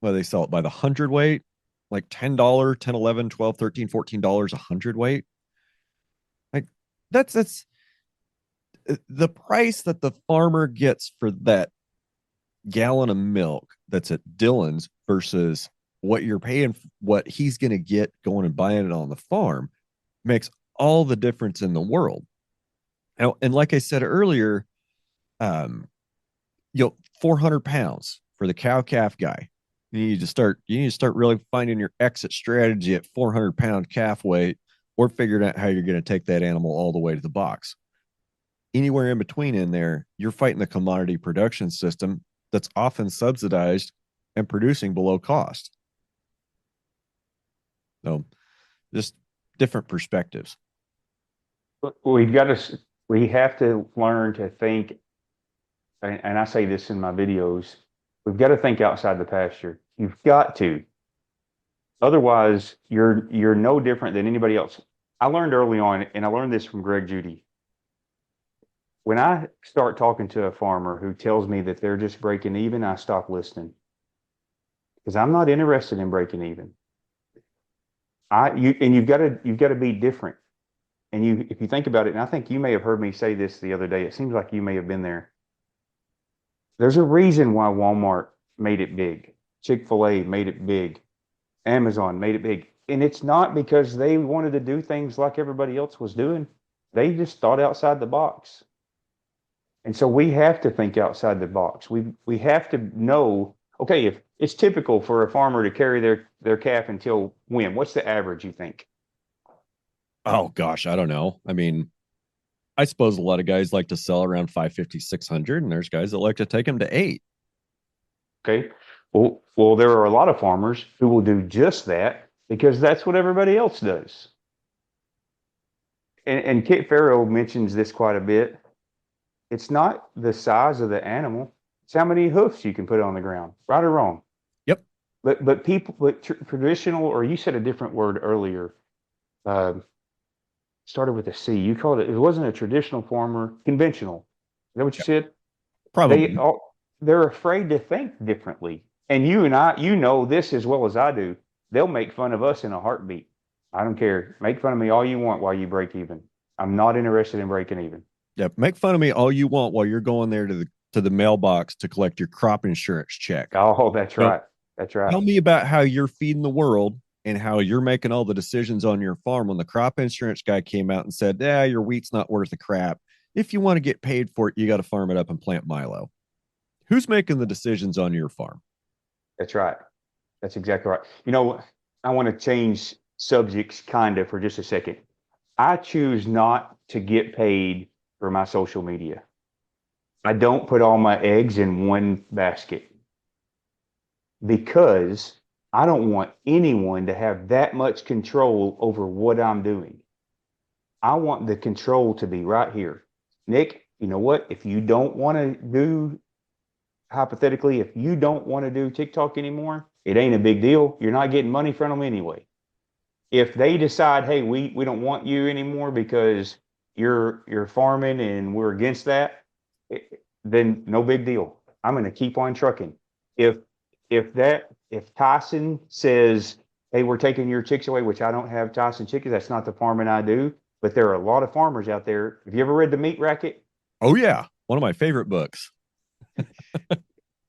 Well, they sell it by the hundredweight, like $10, 10, 11, 12, 13, $14 a hundredweight. Like that's the price that the farmer gets for that gallon of milk that's at Dillon's versus what you're paying, what he's going to get going and buying it on the farm makes all the difference in the world. And like I said earlier, um, 400 pounds for the cow calf guy. You need to start really finding your exit strategy at 400-pound calf weight, or figuring out how you're going to take that animal all the way to the box. Anywhere in between in there, you're fighting the commodity production system that's often subsidized and producing below cost. So just different perspectives. We've got to, we have to learn to think, and I say this in my videos, we've got to think outside the pasture. You've got to. Otherwise, you're no different than anybody else. I learned early on, and I learned this from Greg Judy. When I start talking to a farmer who tells me that they're just breaking even, I stop listening because I'm not interested in breaking even. You've got to be different. And if you think about it, and I think you may have heard me say this the other day, it seems like you may have been there. There's a reason why Walmart made it big, Chick-fil-A made it big, Amazon made it big. And it's not because they wanted to do things like everybody else was doing. They just thought outside the box. And so we have to think outside the box. We have to know, okay, if it's typical for a farmer to carry their calf until when? What's the average, you think? Oh gosh, I don't know. I mean, I suppose a lot of guys like to sell around 550, 600, and there's guys that like to take them to 8. Okay. Well, there are a lot of farmers who will do just that because that's what everybody else does. And Kit Farrow mentions this quite a bit. It's not the size of the animal, it's how many hoofs you can put on the ground, right or wrong. Yep. But people, but traditional, or you said a different word earlier, uh, started with a C. You called it. It wasn't a traditional farmer, conventional. Is that what you Yep. said? They Probably. all. they're afraid to think differently. And you and I, you know this as well as I do. They'll make fun of us in a heartbeat. I don't care. Make fun of me all you want while you break even. I'm not interested in breaking even. Yeah, make fun of me all you want while you're going there to the mailbox to collect your crop insurance check. Oh, that's Don't right. That's right. tell me about how you're feeding the world and how you're making all the decisions on your farm when the crop insurance guy came out and said, "Yeah, your wheat's not worth a crap. If you want to get paid for it, you got to farm it up and plant milo." Who's making the decisions on your farm? That's right. That's exactly right. I want to change subjects kind of for just a second. I choose not to get paid for my social media. I don't put all my eggs in one basket because I don't want anyone to have that much control over what I'm doing. I want the control to be right here. Nick, you know what? If you don't want to do, hypothetically, if you don't want to do TikTok anymore, it ain't a big deal. You're not getting money from them anyway. If they decide, hey, we don't want you anymore because you're farming and we're against that, then no big deal. I'm going to keep on trucking. If if Tyson says, hey, we're taking your chicks away, which I don't have Tyson chickens, that's not the farming I do, but there are a lot of farmers out there. Have you ever read The Meat Racket? Oh yeah, one of my favorite books.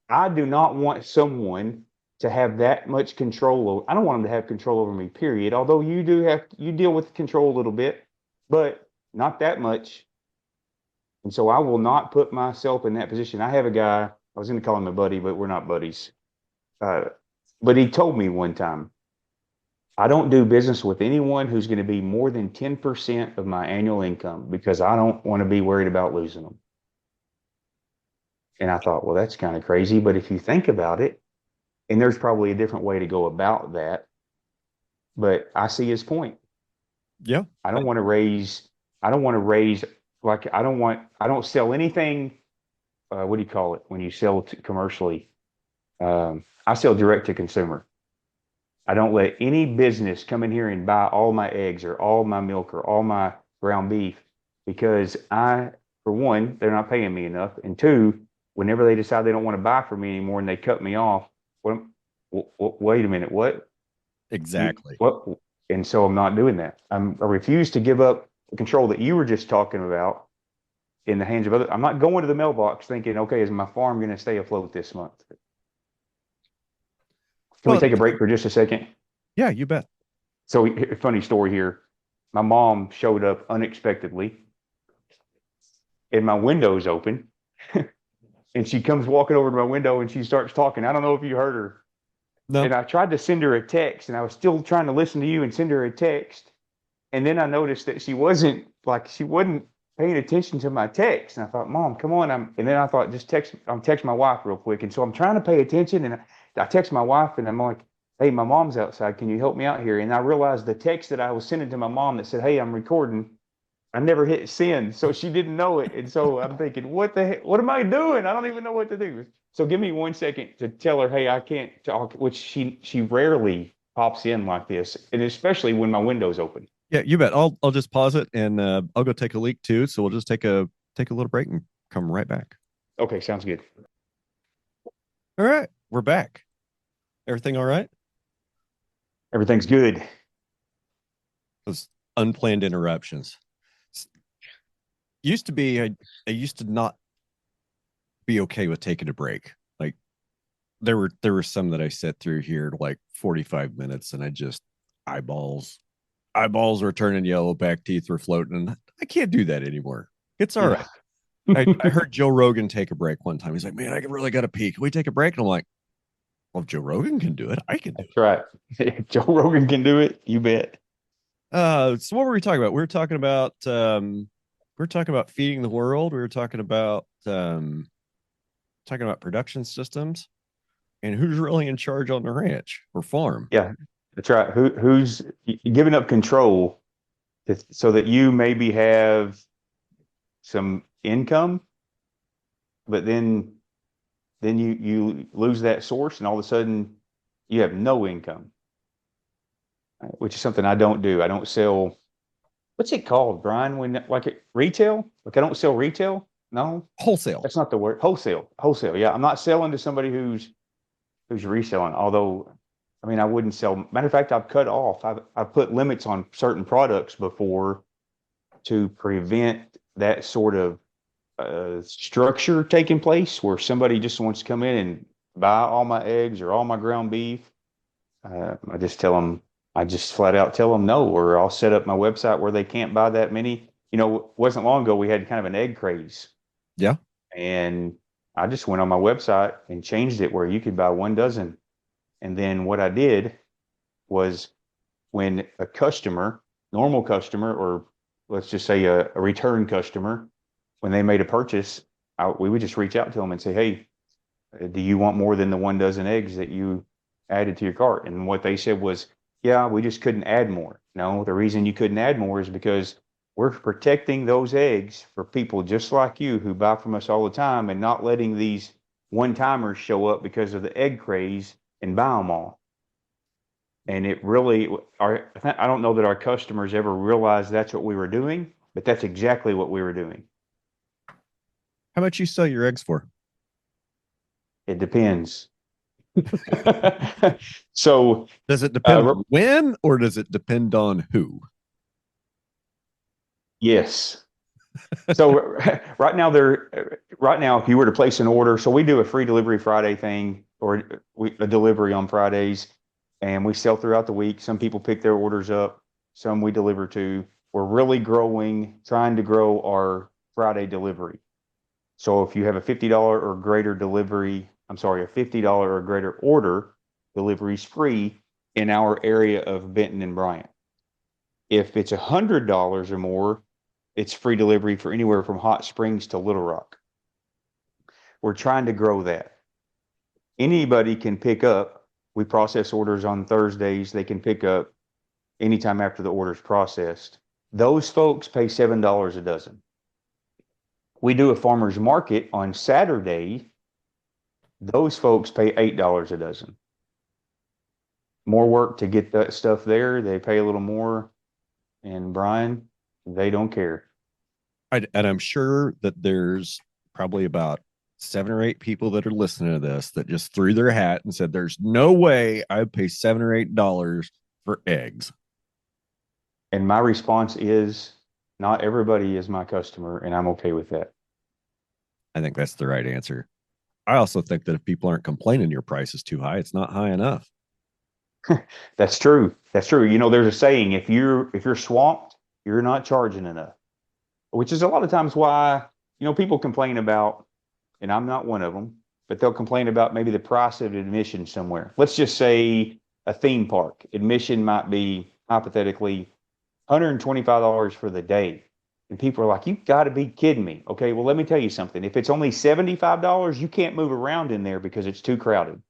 I do not want someone to have that much control over. I don't want them to have control over me, period. Although you deal with control a little bit, but not that much. And so I will not put myself in that position. I have a guy, I was going to call him a buddy, but we're not buddies. Uh, but he told me one time, I don't do business with anyone who's going to be more than 10% of my annual income because I don't want to be worried about losing them. And I thought, well, that's kind of crazy. But if you think about it, and there's probably a different way to go about that, but I see his point. Yeah. I don't want to raise, I don't want to raise, like, I don't sell anything. What do you call it when you sell to commercially? I sell direct to consumer. I don't let any business come in here and buy all my eggs or all my milk or all my ground beef because for one, they're not paying me enough. And two, whenever they decide they don't want to buy from me anymore and they cut me off, wait a minute, what? Exactly. What? And so I'm not doing that. I refuse to give up the control that you were just talking about in the hands of others. I'm not going to the mailbox thinking, okay, is my farm going to stay afloat this month? Can we Well, take a break for just a second? yeah, you bet. So, funny story here. My mom showed up unexpectedly, and my window's open. And she comes walking over to my window and she starts talking. I don't know if you heard her. No. And I tried to send her a text, and I was still trying to listen to you and send her a text. And then I noticed that she wasn't paying attention to my text. And I thought, Mom, come on. And then I thought, I'm text my wife real quick. And so I'm trying to pay attention, and I text my wife, and I'm like, hey, my mom's outside. Can you help me out here? And I realized the text that I was sending to my mom that said, hey, I'm recording. I never hit send, so she didn't know it. And so I'm thinking, what the heck? What am I doing? I don't even know what to do. So give me 1 second to tell her, hey, I can't talk, which she rarely pops in like this, and especially when my window's open. Yeah, you bet. I'll just pause it and I'll go take a leak too. So we'll just take a little break and come right back. Okay, sounds good. All right, we're back. Everything all right? Everything's good. Those unplanned interruptions. Used to be I used to not be okay with taking a break. Like there were some that I sat through here like 45 minutes and I just eyeballs were turning yellow, back teeth were floating, and I can't do that anymore. It's all Yeah. right. I heard Joe Rogan take a break one time. He's like, man, I really got to pee. Can we take a break? And I'm like, well, if Joe Rogan can do it, I can do That's right. If Joe Rogan can do it, you bet. it. So what were we talking about? We were talking about feeding the world. We were talking about production systems and who's really in charge on the ranch or farm. Yeah, that's right. Who's giving up control so that you maybe have some income, but then you lose that source, and all of a sudden you have no income, which is something I don't do. I don't sell. What's it called, Brian? When like retail? Like I don't sell retail. no, Wholesale. that's not the word. Wholesale. Yeah, I'm not selling to somebody who's reselling. Although, I mean, I wouldn't sell. Matter of fact, I've cut off. I've put limits on certain products before to prevent that sort of structure taking place where somebody just wants to come in and buy all my eggs or all my ground beef. I just tell them, I just flat out tell them no, or I'll set up my website where they can't buy that many. You know, it wasn't long ago we had kind of an egg craze, Yeah. and I just went on my website and changed it where you could buy 1 dozen. And then what I did was when a customer, normal customer, or let's just say a return customer, when they made a purchase, we would just reach out to them and say, hey, do you want more than the 1 dozen eggs that you added to your cart? And what they said was, yeah, we just couldn't add more. No, the reason you couldn't add more is because we're protecting those eggs for people just like you who buy from us all the time and not letting these one-timers show up because of the egg craze and buy them all. And it really, I don't know that our customers ever realized that's what we were doing, but that's exactly what we were doing. How much you sell your eggs for? It depends. So, Does it depend on when or does it depend on who? yes. So right now, if you were to place an order, so we do a free delivery Friday thing or a delivery on Fridays, and we sell throughout the week. Some people pick their orders up, some we deliver to. We're really trying to grow our Friday delivery. So if you have a $50 or greater delivery, I'm sorry, a $50 or greater order, delivery is free in our area of Benton and Bryant. If it's $100 or more, it's free delivery for anywhere from Hot Springs to Little Rock. We're trying to grow that. Anybody can pick up. We process orders on Thursdays. They can pick up anytime after the order's processed. Those folks pay $7 a dozen. We do a farmer's market on Saturday. Those folks pay $8 a dozen. More work to get that stuff there. They pay a little more. And Brian, they don't care. And I'm sure that there's probably about 7 or 8 people that are listening to this that just threw their hat and said, there's no way I'd pay $7 or $8 for eggs. And my response is, not everybody is my customer, and I'm okay with that. I think that's the right answer. I also think that if people aren't complaining your price is too high, it's not high enough. That's true. That's true. You know, there's a saying, if you're swamped, you're not charging enough, which is a lot of times why, you know, people complain about, and I'm not one of them, but they'll complain about maybe the price of admission somewhere. Let's just say a theme park. Admission might be hypothetically $125 for the day. And people are like, you got to be kidding me. Okay, well, let me tell you something. If it's only $75, you can't move around in there because it's too crowded.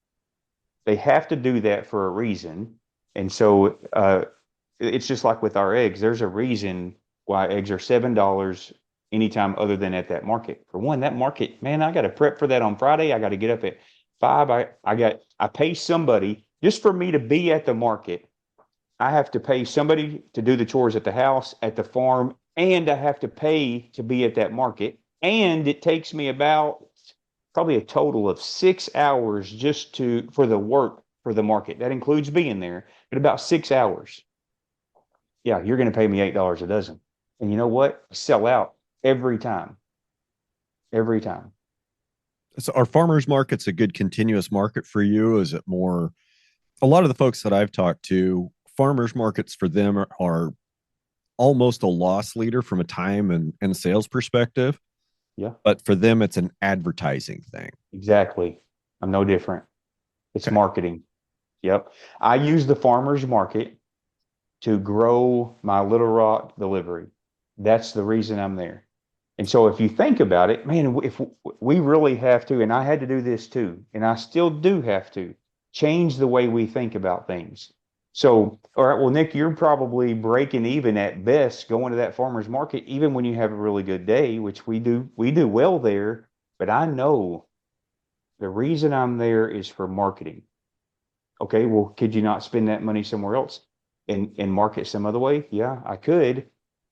They have to do that for a reason. And so it's just like with our eggs. There's a reason why eggs are $7 anytime other than at that market. For one, that market, man, I got to prep for that on Friday. I got to get up at 5. I pay somebody just for me to be at the market. I have to pay somebody to do the chores at the house, at the farm, and I have to pay to be at that market. And it takes me about probably a total of 6 hours just for the work for the market. That includes being there, but about 6 hours. Yeah, you're going to pay me $8 a dozen. And you know what? I sell out every time. Every time. So are farmers markets a good continuous market for you? Is it more a lot of the folks that I've talked to, farmers markets for them are almost a loss leader from a time and sales perspective. Yeah. But for them, it's an advertising thing. Exactly. I'm no different. It's Okay. marketing. Yep. I use the farmers market to grow my Little Rock delivery. That's the reason I'm there. And so if you think about it, man, if we really have to, and I had to do this too, and I still do have to change the way we think about things. So, all right, well, Nick, you're probably breaking even at best going to that farmer's market, even when you have a really good day, which we do well there. But I know the reason I'm there is for marketing. Okay, well, could you not spend that money somewhere else and market some other way? Yeah, I could,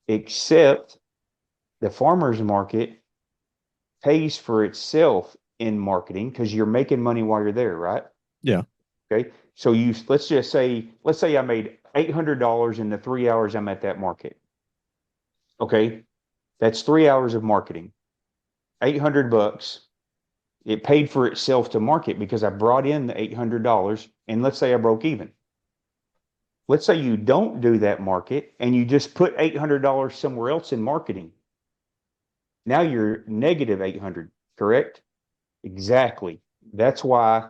except the farmer's market pays for itself in marketing because you're making money while you're there, right? Yeah. Okay. So let's say I made $800 in the 3 hours I'm at that market. Okay. That's 3 hours of marketing, 800 bucks. It paid for itself to market because I brought in the $800 and let's say I broke even. Let's say you don't do that market and you just put $800 somewhere else in marketing. Now you're negative 800, correct? Exactly. That's why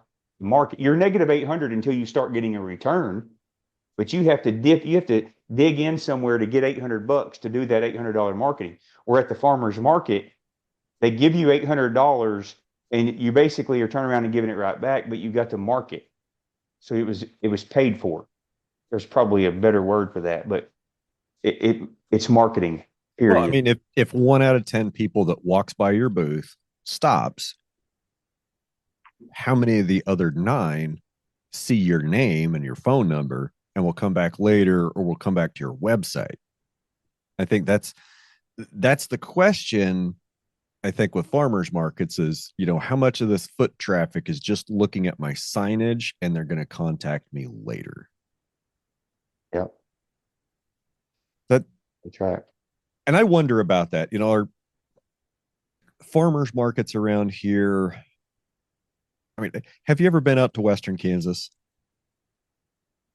you're negative 800 until you start getting a return, but you have to dig in somewhere to get 800 bucks to do that $800 marketing. Or at the farmer's market, they give you $800 and you basically are turning around and giving it right back, but you got to market. So it was paid for. There's probably a better word for that, but it's marketing, Well, I period. mean, if 1 out of 10 people that walks by your booth stops, how many of the other nine see your name and your phone number and will come back later or will come back to your website? I think that's the question. I think with farmers markets is, how much of this foot traffic is just looking at my signage and they're going to contact me later. Yep, That that's right. And I wonder about that. Our farmers markets around here. I mean, have you ever been out to Western Kansas?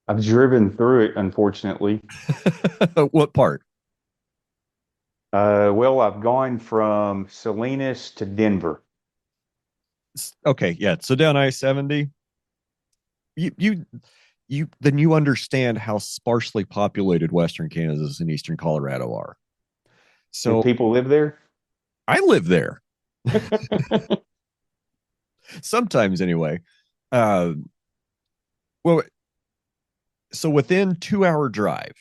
I've driven through it, unfortunately. What part? Well, I've gone from Salinas to Denver. Okay, yeah. So down I-70, you understand how sparsely populated Western Kansas and Eastern Colorado are. Do So people live there? I live there sometimes anyway. Uh, well, so within 2 hour drive,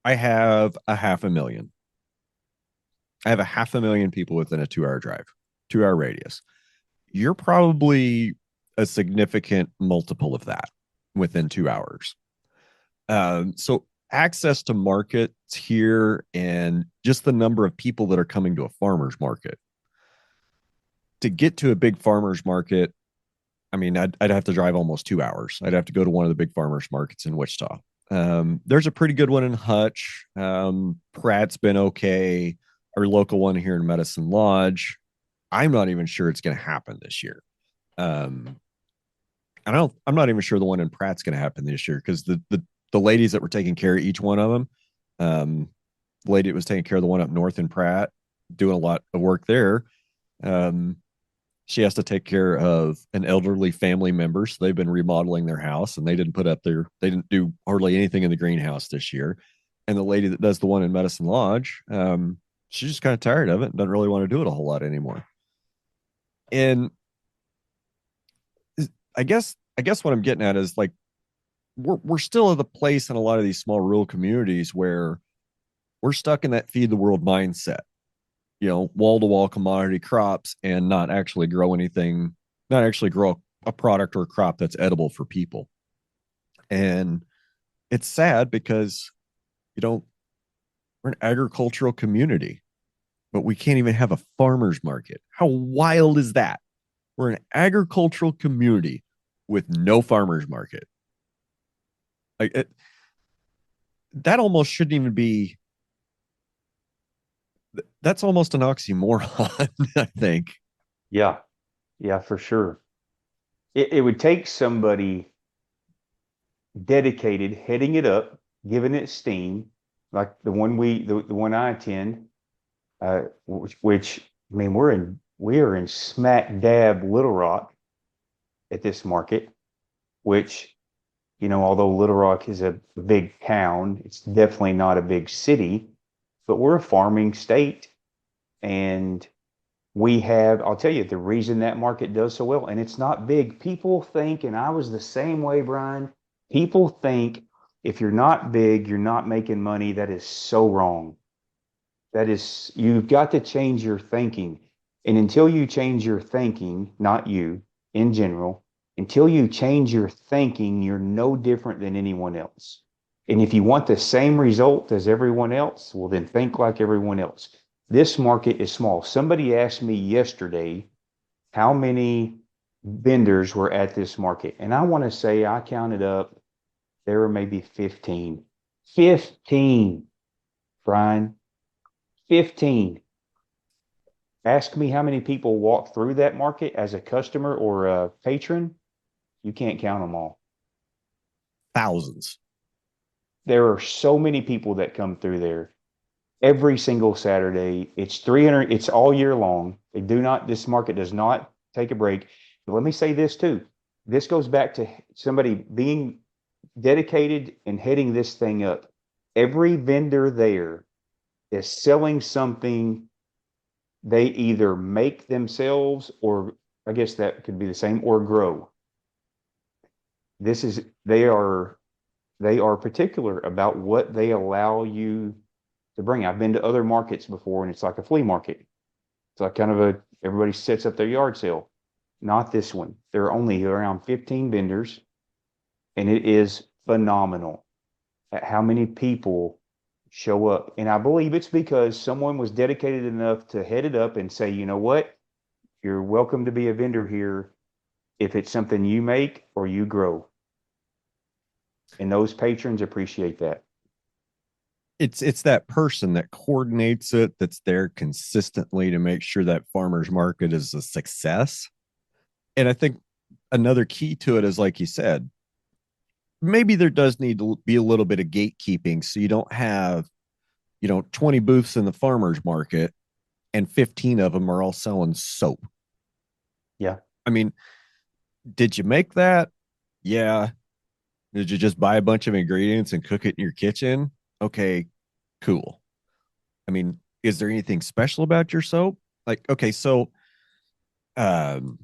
I have a half a million. I have a half a million people within a 2 hour drive, 2 hour radius. You're probably a significant multiple of that within 2 hours. So access to markets here and just the number of people that are coming to a farmer's market. To get to a big farmer's market, I mean, I'd have to drive almost 2 hours. I'd have to go to one of the big farmers markets in Wichita. There's a pretty good one in Hutch. Pratt's been okay. Our local one here in Medicine Lodge. I'm not even sure it's going to happen this year. Um, I'm not even sure the one in Pratt's going to happen this year because the ladies that were taking care of each one of them, the lady that was taking care of the one up north in Pratt, doing a lot of work there. Um, she has to take care of an elderly family member. So they've been remodeling their house and they didn't do hardly anything in the greenhouse this year. And the lady that does the one in Medicine Lodge, she's just kind of tired of it and doesn't really want to do it a whole lot anymore. And I guess what I'm getting at is like we're still at the place in a lot of these small rural communities where we're stuck in that feed the world mindset, wall to wall commodity crops and not actually grow anything, not actually grow a product or a crop that's edible for people. And it's sad because, we're an agricultural community, but we can't even have a farmer's market. How wild is that? We're an agricultural community with no farmer's market. Like that almost shouldn't even be. That's almost an oxymoron, I think. Yeah, yeah, for sure. It would take somebody dedicated, heading it up, giving it steam, like the one I attend, which I mean we are in smack dab Little Rock at this market, which although Little Rock is a big town, it's definitely not a big city, but we're a farming state. And I'll tell you, the reason that market does so well, and it's not big, people think, and I was the same way, Brian, people think if you're not big, you're not making money. That is so wrong. You've got to change your thinking. And until you change your thinking, not you in general, until you change your thinking, you're no different than anyone else. And if you want the same result as everyone else, well, then think like everyone else. This market is small. Somebody asked me yesterday how many vendors were at this market. And I want to say I counted up, there were maybe 15. 15, Brian. 15. Ask me how many people walk through that market as a customer or a patron. You can't count them all. Thousands. There are so many people that come through there every single Saturday. It's 300, it's all year long. This market does not take a break. But let me say this too. This goes back to somebody being dedicated and heading this thing up. Every vendor there is selling something they either make themselves, or I guess that could be the same, or grow. This is they are particular about what they allow you to bring. I've been to other markets before, and it's like a flea market. It's like kind of everybody sets up their yard sale. Not this one. There are only around 15 vendors, and it is phenomenal at how many people show up. And I believe it's because someone was dedicated enough to head it up and say, you know what? You're welcome to be a vendor here if it's something you make or you grow. And those patrons appreciate that. It's that person that coordinates it, that's there consistently to make sure that farmers market is a success. And I think another key to it is, like you said, maybe there does need to be a little bit of gatekeeping, so you don't have 20 booths in the farmers market and 15 of them are all selling soap. Yeah. I mean, did you make that? Yeah. Did you just buy a bunch of ingredients and cook it in your kitchen? Okay, cool. I mean, is there anything special about your soap? Like, okay, so um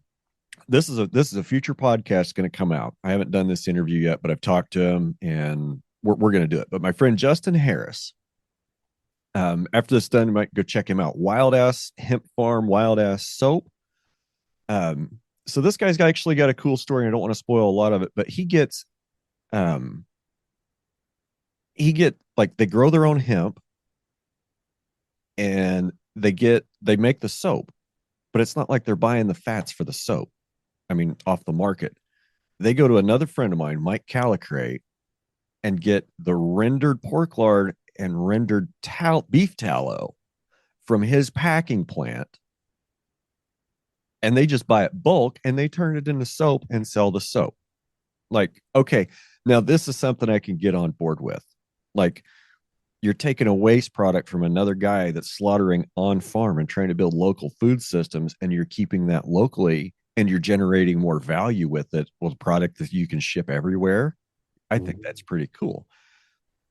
this is a future podcast going to come out. I haven't done this interview yet, but I've talked to him and we're going to do it. But my friend Justin Harris, after this done, you might go check him out. Wild Ass Hemp Farm, Wild Ass Soap. Um, so this guy's actually got a cool story. And I don't want to spoil a lot of it, but um, like, they grow their own hemp and they make the soap, but it's not like they're buying the fats for the soap. I mean, off the market. They go to another friend of mine, Mike Calicray, and get the rendered pork lard and rendered beef tallow from his packing plant. And they just buy it bulk and they turn it into soap and sell the soap. Like, okay, now this is something I can get on board with. Like, you're taking a waste product from another guy that's slaughtering on farm and trying to build local food systems, and you're keeping that locally and you're generating more value with it with a product that you can ship everywhere. I think that's pretty cool.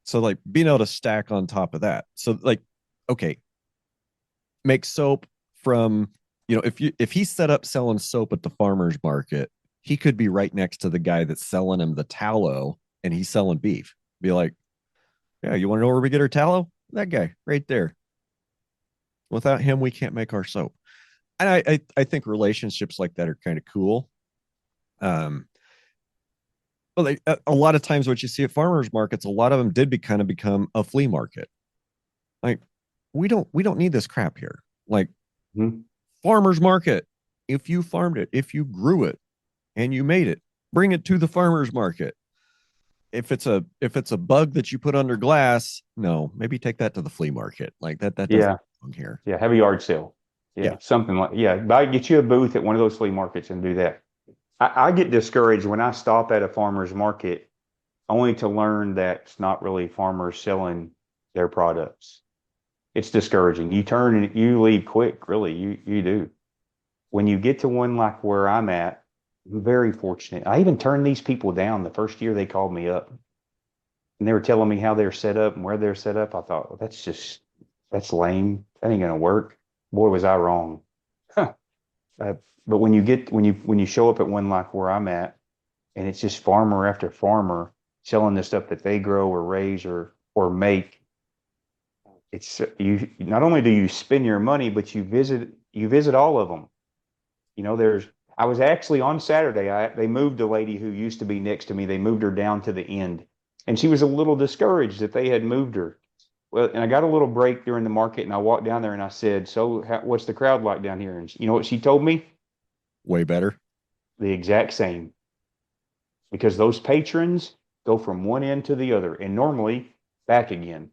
So, like, being able to stack on top of that. So, like, okay, make soap from, if he set up selling soap at the farmer's market, he could be right next to the guy that's selling him the tallow and he's selling beef. Be like, yeah, you want to know where we get our tallow? That guy right there. Without him, we can't make our soap. And I think relationships like that are kind of cool. Um, well, a lot of times what you see at farmers markets, a lot of them did become a flea market. Like, we don't need this crap here. Like, Mhm. farmers market. If you farmed it, if you grew it, and you made it, bring it to the farmers market. If it's a bug that you put under glass, no, maybe take that to the flea market. Like, that doesn't Yeah. belong here. Yeah. Have a yard sale. Yeah. Yeah. Something like, yeah. Get you a booth at one of those flea markets and do that. I get discouraged when I stop at a farmer's market only to learn that it's not really farmers selling their products. It's discouraging. You turn and you leave quick, really. You do. When you get to one like where I'm at, I'm very fortunate. I even turned these people down the first year they called me up, and they were telling me how they're set up and where they're set up. I thought, well, that's lame. That ain't gonna work. Boy, was I wrong. Huh. But when you show up at one like where I'm at, and it's just farmer after farmer selling the stuff that they grow or raise or make, it's you. Not only do you spend your money, but you visit all of them. I was actually on Saturday. They moved a lady who used to be next to me. They moved her down to the end, and she was a little discouraged that they had moved her. Well, and I got a little break during the market, and I walked down there and I said, "So, what's the crowd like down here?" And you know what she told me? Way better. The exact same, because those patrons go from one end to the other, and normally back again.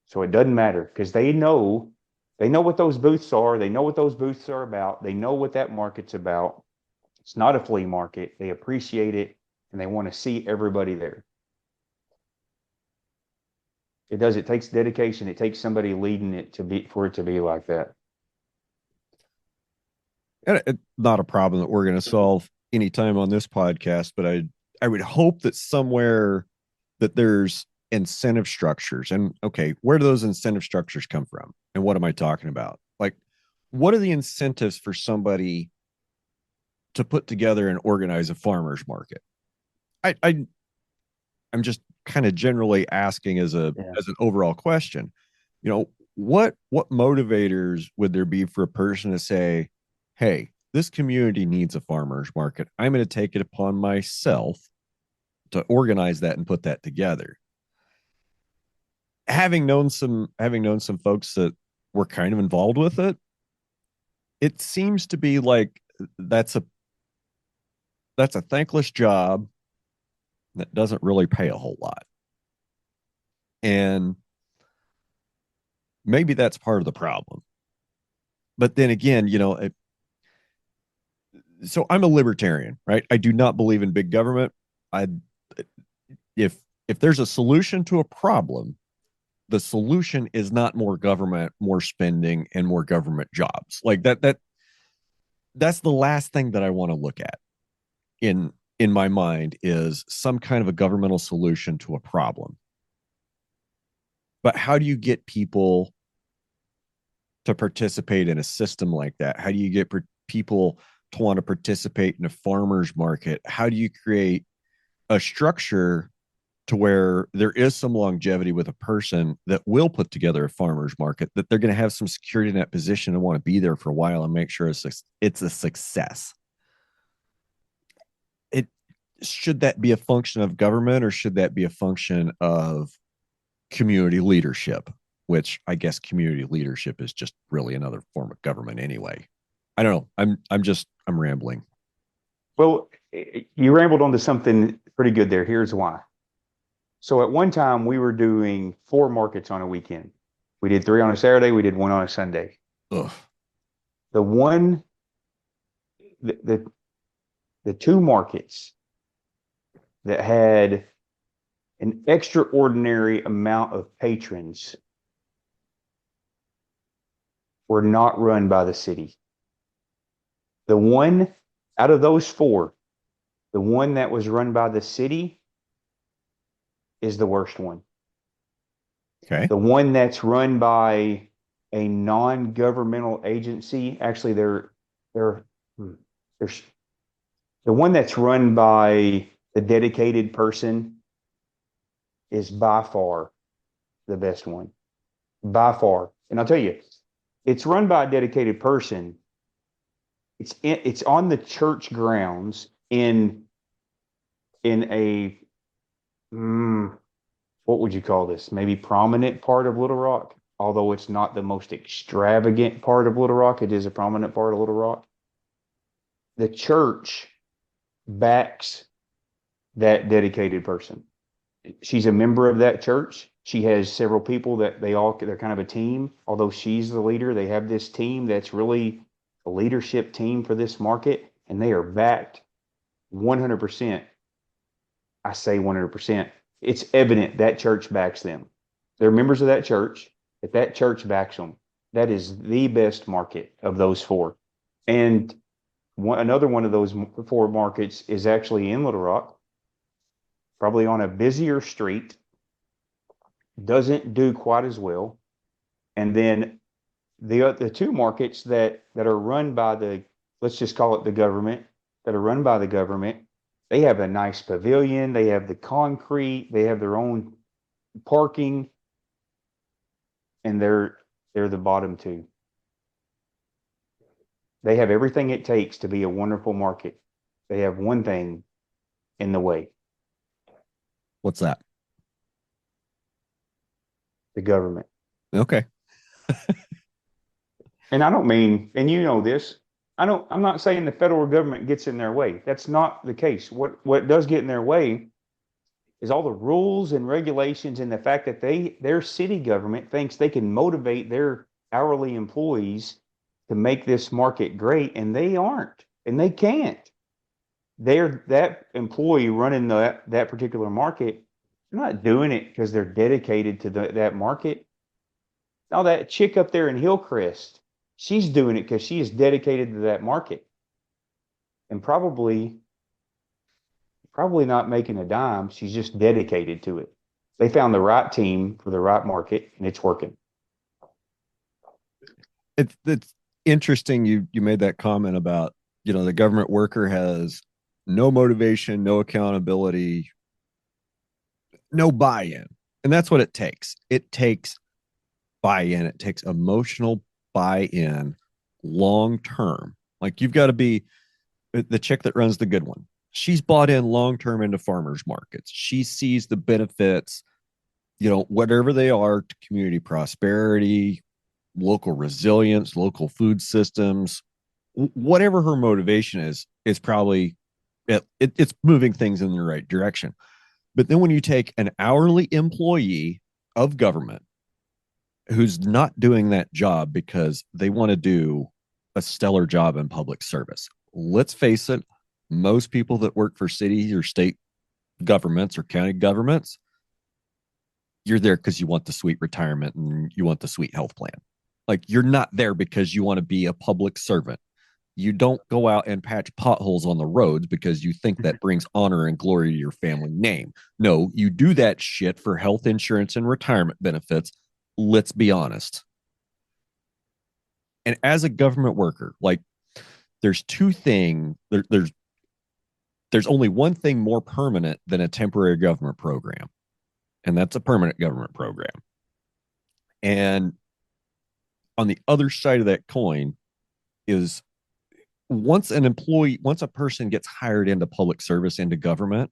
So it doesn't matter because they know what those booths are. They know what those booths are about. They know what that market's about. It's not a flea market. They appreciate it and they want to see everybody there. It does. It takes dedication. It takes somebody leading it to be for it to be like that. And it's not a problem that we're going to solve anytime on this podcast, but I would hope that somewhere that there's incentive structures. And okay, where do those incentive structures come from? And what am I talking about? Like, what are the incentives for somebody to put together and organize a farmer's market? I'm just kind of generally asking Yeah. as an overall question. You know, what motivators would there be for a person to say, "Hey, this community needs a farmers market. I'm going to take it upon myself to organize that and put that together." Having known some folks that were kind of involved with it, it seems to be like that's a that's a thankless job that doesn't really pay a whole lot. And maybe that's part of the problem. But then again, so I'm a libertarian, right? I do not believe in big government. I if if there's a solution to a problem, the solution is not more government, more spending, and more government jobs. Like that's the last thing that I want to look at in my mind is some kind of a governmental solution to a problem. But how do you get people to participate in a system like that? How do you get people to want to participate in a farmer's market? How do you create a structure to where there is some longevity with a person that will put together a farmer's market, that they're going to have some security in that position and want to be there for a while and make sure it's a success? It should that be a function of government or should that be a function of community leadership, which I guess community leadership is just really another form of government anyway. I don't know. I'm rambling. Well, you rambled onto something pretty good there. Here's why. So at one time we were doing 4 markets on a weekend. We did 3 on a Saturday. We did 1 on a Sunday. Ugh. The one, the, the 2 markets that had an extraordinary amount of patrons were not run by the city. The one out of those 4, the one that was run by the city is the worst one. Okay. The one that's run by a non-governmental agency, actually, they're there's the one that's run by the dedicated person is by far the best one, by far. And I'll tell you, it's run by a dedicated person. It's on the church grounds in a what would you call this? Maybe prominent part of Little Rock, although it's not the most extravagant part of Little Rock. It is a prominent part of Little Rock. The church backs that dedicated person. She's a member of that church. She has several people that they're kind of a team. Although she's the leader, they have this team that's really a leadership team for this market, and they are backed 100%. I say 100%. It's evident that church backs them. They're members of that church. If that church backs them, that is the best market of those 4. And another one of those 4 markets is actually in Little Rock, probably on a busier street, doesn't do quite as well. And then the 2 markets that are run by let's just call it the government, that are run by the government, they have a nice pavilion, they have the concrete, they have their own parking, and they're the bottom 2. They have everything it takes to be a wonderful market. They have one thing in the way. What's that? the government. Okay. And I don't mean, and you know this, I'm not saying the federal government gets in their way. That's not the case. What does get in their way is all the rules and regulations and the fact that their city government thinks they can motivate their hourly employees to make this market great, and they aren't, and they can't. They're that employee running that particular market. They're not doing it because they're dedicated to that market. Now that chick up there in Hillcrest, she's doing it because she is dedicated to that market, and probably not making a dime. She's just dedicated to it. They found the right team for the right market, and it's working. It's interesting you made that comment about, the government worker has no motivation, no accountability, no buy-in. And that's what it takes. It takes buy-in, it takes emotional buy-in long term. Like you've got to be the chick that runs the good one. She's bought in long term into farmers markets. She sees the benefits, whatever they are, to community prosperity, local resilience, local food systems, whatever her motivation is probably it's moving things in the right direction. But then when you take an hourly employee of government who's not doing that job because they want to do a stellar job in public service, let's face it, most people that work for city or state governments or county governments, you're there because you want the sweet retirement and you want the sweet health plan. Like you're not there because you want to be a public servant. You don't go out and patch potholes on the roads because you think that brings honor and glory to your family name. No, you do that shit for health insurance and retirement benefits. Let's be honest. And as a government worker, like there's two things, there's only one thing more permanent than a temporary government program, and that's a permanent government program. And on the other side of that coin is once a person gets hired into public service, into government,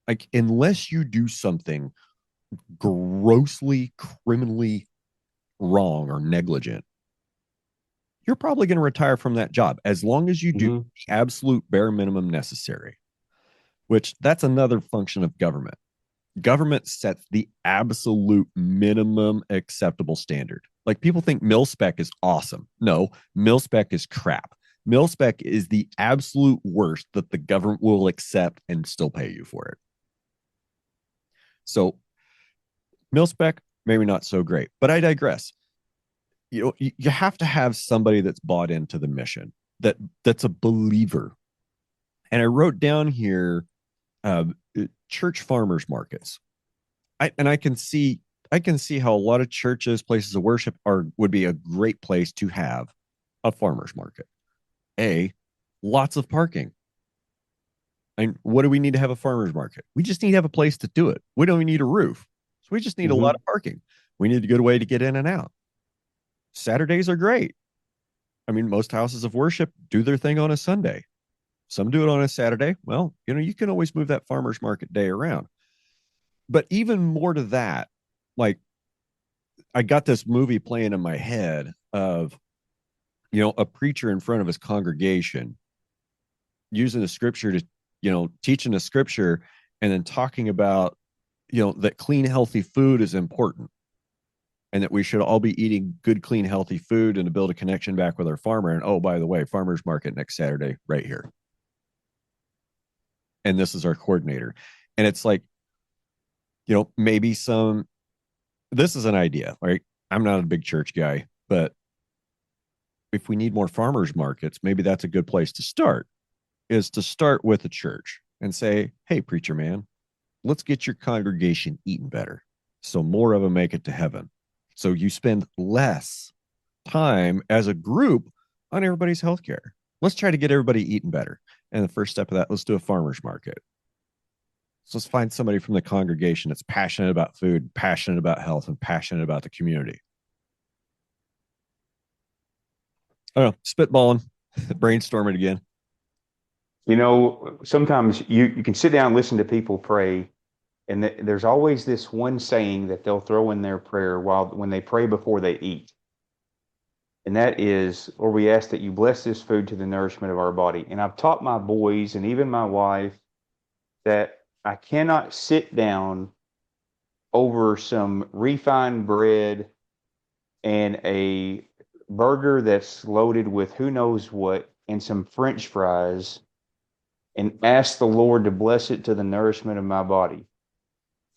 like unless you do something grossly criminally wrong or negligent, you're probably going to retire from that job as long as you do Mm-hmm. the absolute bare minimum necessary, which that's another function of government. Government sets the absolute minimum acceptable standard. Like people think mil spec is awesome. No, mil spec is crap. Mil spec is the absolute worst that the government will accept and still pay you for it. So mil spec, maybe not so great, but I digress. You have to have somebody that's bought into the mission, that's a believer. And I wrote down here uh, church farmers markets. I can see how a lot of churches, places of worship would be a great place to have a farmers market. Lots of parking. And what do we need to have a farmers market? We just need to have a place to do it. We don't even need a roof. So we just need a lot Mm-hmm. of parking. We need a good way to get in and out. Saturdays are great. I mean, most houses of worship do their thing on a Sunday. Some do it on a Saturday. Well, you can always move that farmers market day around. But even more to that, like I got this movie playing in my head of, a preacher in front of his congregation using the scripture to, teaching the scripture and then talking about, that clean, healthy food is important and that we should all be eating good, clean, healthy food and to build a connection back with our farmer. And oh, by the way, farmers market next Saturday right here. And this is our coordinator. And it's like, maybe this is an idea, right? I'm not a big church guy, but if we need more farmers markets, maybe that's a good place to start, is to start with a church and say, hey, preacher man, let's get your congregation eating better so more of them make it to heaven. So you spend less time as a group on everybody's health care. Let's try to get everybody eating better. And the first step of that, let's do a farmer's market. So let's find somebody from the congregation that's passionate about food, passionate about health, and passionate about the community. I don't know, spitballing, brainstorming again. You know, sometimes you can sit down and listen to people pray, And there's always this one saying that they'll throw in their prayer when they pray before they eat. And that is, Lord, we ask that you bless this food to the nourishment of our body. And I've taught my boys and even my wife that I cannot sit down over some refined bread and a burger that's loaded with who knows what and some French fries and ask the Lord to bless it to the nourishment of my body.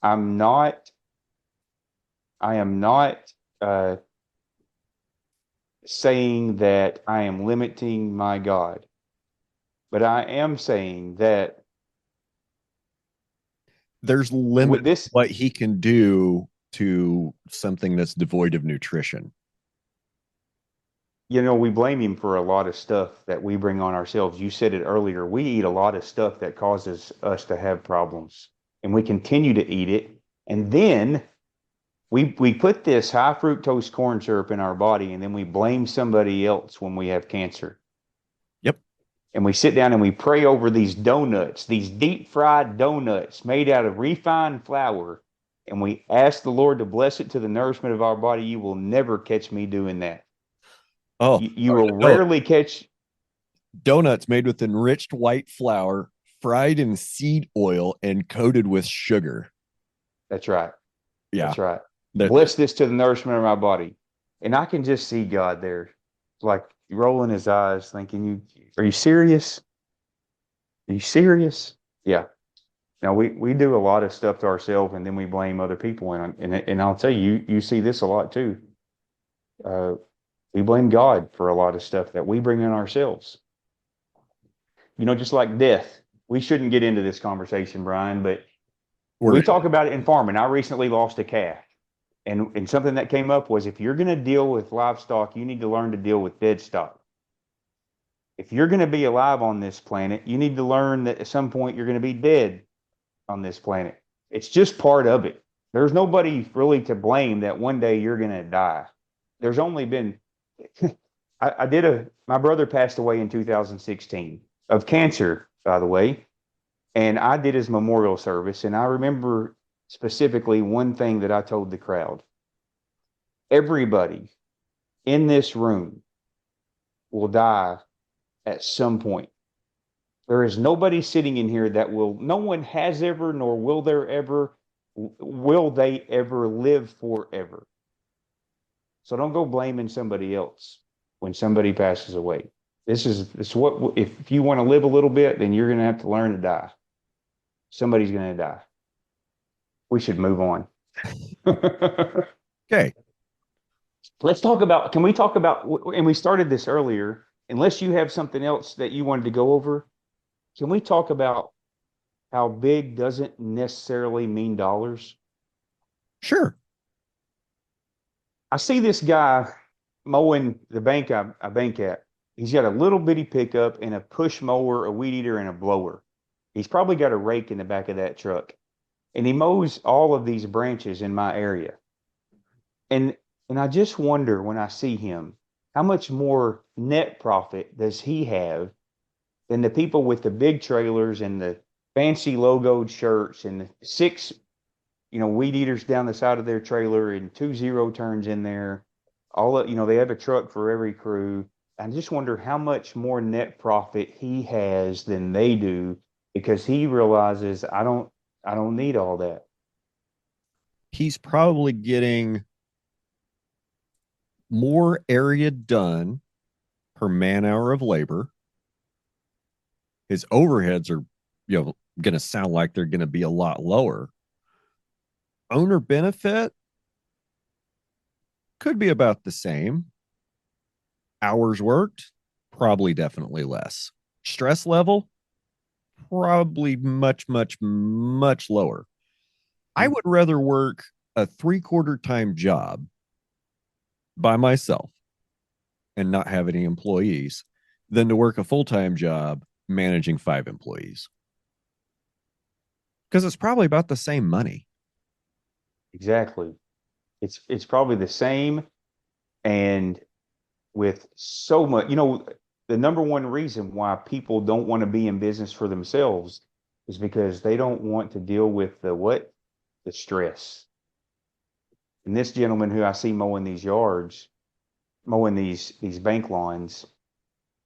I'm not, I am not saying that I am limiting my God, but I am saying that There's with limits to this, what he can do to something that's devoid of nutrition. we blame him for a lot of stuff that we bring on ourselves. You said it earlier. We eat a lot of stuff that causes us to have problems, and we continue to eat it. And then we put this high fructose corn syrup in our body, and then we blame somebody else when we have cancer. Yep. And we sit down and we pray over these donuts, these deep fried donuts made out of refined flour, and we ask the Lord to bless it to the nourishment of our body. You will never catch me doing that. Oh, You will no. rarely catch. Donuts made with enriched white flour, fried in seed oil, and coated with sugar. That's right. Yeah. That's right. That Bless this to the nourishment of my body. And I can just see God there, like rolling his eyes, thinking, are you serious? Are you serious? Yeah. Now we do a lot of stuff to ourselves and then we blame other people. And I'll tell you, you see this a lot too. Uh, we blame God for a lot of stuff that we bring in ourselves. Just like death. We shouldn't get into this conversation, Brian, but we're we talk about it in farming. I recently lost a calf. And something that came up was if you're going to deal with livestock, you need to learn to deal with dead stock. If you're going to be alive on this planet, you need to learn that at some point you're going to be dead on this planet. It's just part of it. There's nobody really to blame that one day you're going to die. There's only been, my brother passed away in 2016 of cancer, by the way, and I did his memorial service. And I remember specifically one thing that I told the crowd. Everybody in this room will die at some point. There is nobody sitting in here no one has ever, nor will they ever live forever. So don't go blaming somebody else when somebody passes away. This is what, if you want to live a little bit, then you're going to have to learn to die. Somebody's going to die. We should move on. okay. Can we talk about, and we started this earlier, unless you have something else that you wanted to go over, can we talk about how big doesn't necessarily mean dollars? Sure. I see this guy mowing the bank I bank at. He's got a little bitty pickup and a push mower, a weed eater, and a blower. He's probably got a rake in the back of that truck. And he mows all of these branches in my area. And I just wonder when I see him, how much more net profit does he have than the people with the big trailers and the fancy logoed shirts and the six, weed eaters down the side of their trailer and 2 zero turns in there. They have a truck for every crew. I just wonder how much more net profit he has than they do because he realizes I don't need all that. He's probably getting more area done per man hour of labor. His overheads are, going to sound like they're going to be a lot lower. Owner benefit could be about the same. Hours worked, probably definitely less. Stress level, probably much, much, much lower. I would rather work a 3/4 time job by myself and not have any employees than to work a full-time job managing 5 employees. Because it's probably about the same money. Exactly. It's probably the same. And with so much, the number one reason why people don't want to be in business for themselves is because they don't want to deal with the what? the stress. And this gentleman who I see mowing these yards, mowing these bank lawns,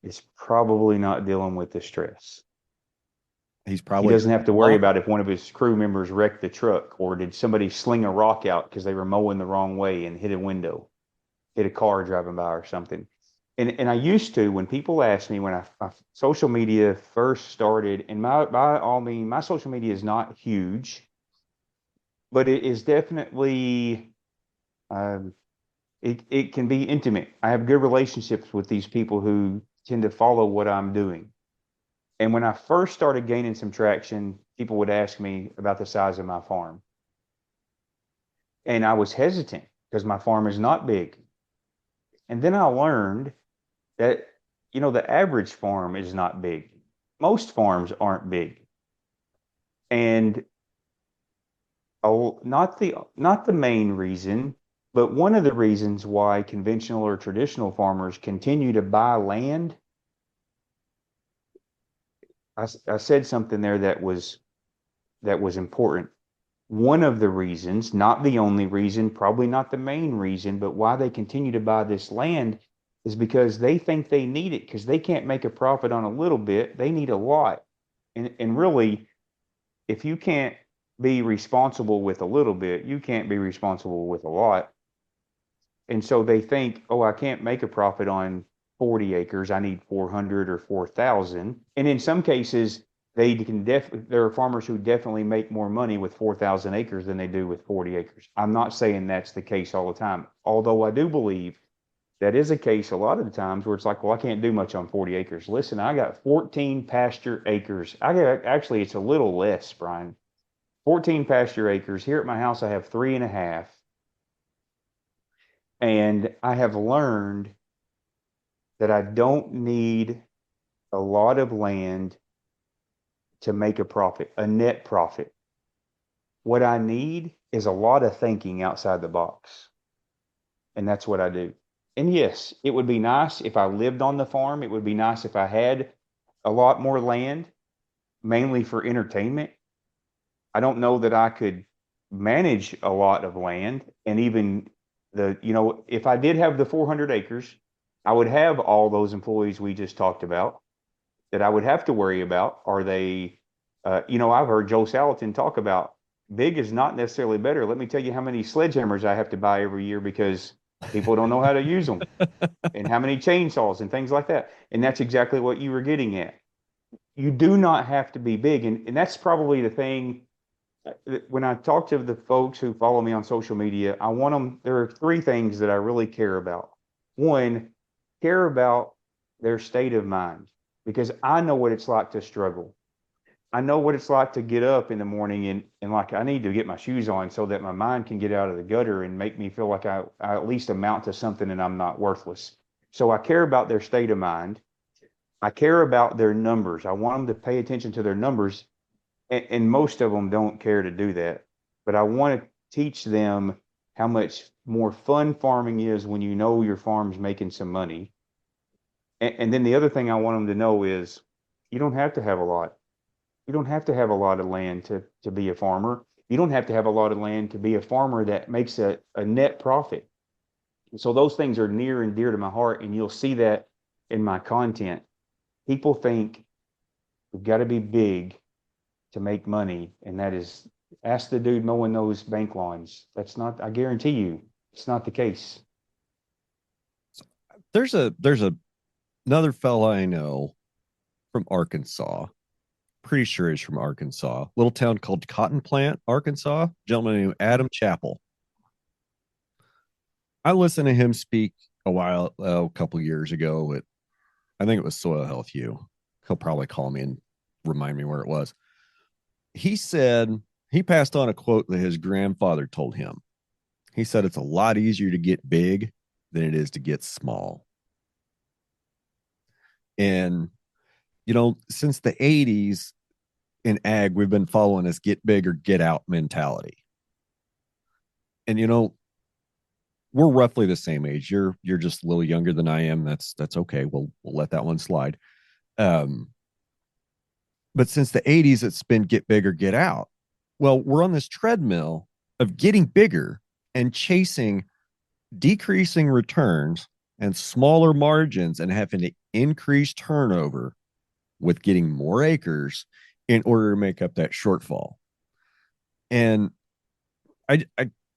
is probably not dealing with the stress. He's He probably doesn't have to worry off. about if one of his crew members wrecked the truck or did somebody sling a rock out because they were mowing the wrong way and hit a window, hit a car driving by or something. And I used to, when people ask me when social media first started, and by all means, my social media is not huge, but it is definitely um, it can be intimate. I have good relationships with these people who tend to follow what I'm doing. And when I first started gaining some traction, people would ask me about the size of my farm. And I was hesitant because my farm is not big. And then I learned that, the average farm is not big. Most farms aren't big. And not the main reason, but one of the reasons why conventional or traditional farmers continue to buy land. I said something there that was important. One of the reasons, not the only reason, probably not the main reason, but why they continue to buy this land is because they think they need it because they can't make a profit on a little bit. They need a lot. And really, if you can't be responsible with a little bit, you can't be responsible with a lot. And so they think, oh, I can't make a profit on 40 acres. I need 400 or 4,000. And in some cases, there are farmers who definitely make more money with 4,000 acres than they do with 40 acres. I'm not saying that's the case all the time, although I do believe that is a case a lot of the times where it's like, well, I can't do much on 40 acres. Listen, I got 14 pasture acres. Actually, it's a little less, Brian. 14 pasture acres. Here at my house, I have 3.5. And I have learned that I don't need a lot of land to make a profit, a net profit. What I need is a lot of thinking outside the box. And that's what I do. And yes, it would be nice if I lived on the farm. It would be nice if I had a lot more land, mainly for entertainment. I don't know that I could manage a lot of land and even if I did have the 400 acres, I would have all those employees we just talked about that I would have to worry about. Are they, I've heard Joe Salatin talk about big is not necessarily better. Let me tell you how many sledgehammers I have to buy every year because people don't know how to use them and how many chainsaws and things like that. And that's exactly what you were getting at. You do not have to be big. And that's probably the thing. When I talk to the folks who follow me on social media, I want them, there are three things that I really care about. One, care about their state of mind because I know what it's like to struggle. I know what it's like to get up in the morning and like I need to get my shoes on so that my mind can get out of the gutter and make me feel like I at least amount to something and I'm not worthless. So I care about their state of mind. I care about their numbers. I want them to pay attention to their numbers. And most of them don't care to do that. But I want to teach them how much more fun farming is when you know your farm's making some money. And then the other thing I want them to know is you don't have to have a lot. You don't have to have a lot of land to be a farmer. You don't have to have a lot of land to be a farmer that makes a net profit. So those things are near and dear to my heart, and you'll see that in my content. People think we've got to be big to make money, and that is ask the dude mowing those bank lawns. That's not, I guarantee you, it's not the case. There's another fella I know from Arkansas. Pretty sure he's from Arkansas. Little town called Cotton Plant, Arkansas. Gentleman named Adam Chappell. I listened to him speak a couple years ago at, I think it was Soil Health U. He'll probably call me and remind me where it was. He said he passed on a quote that his grandfather told him. He said it's a lot easier to get big than it is to get small. And, since the 80s in ag, we've been following this get big or get out mentality. And, we're roughly the same age. You're just a little younger than I am. That's okay. We'll let that one slide. But since the 80s, it's been get big or get out. Well, we're on this treadmill of getting bigger and chasing decreasing returns and smaller margins and having to increase turnover with getting more acres in order to make up that shortfall. And I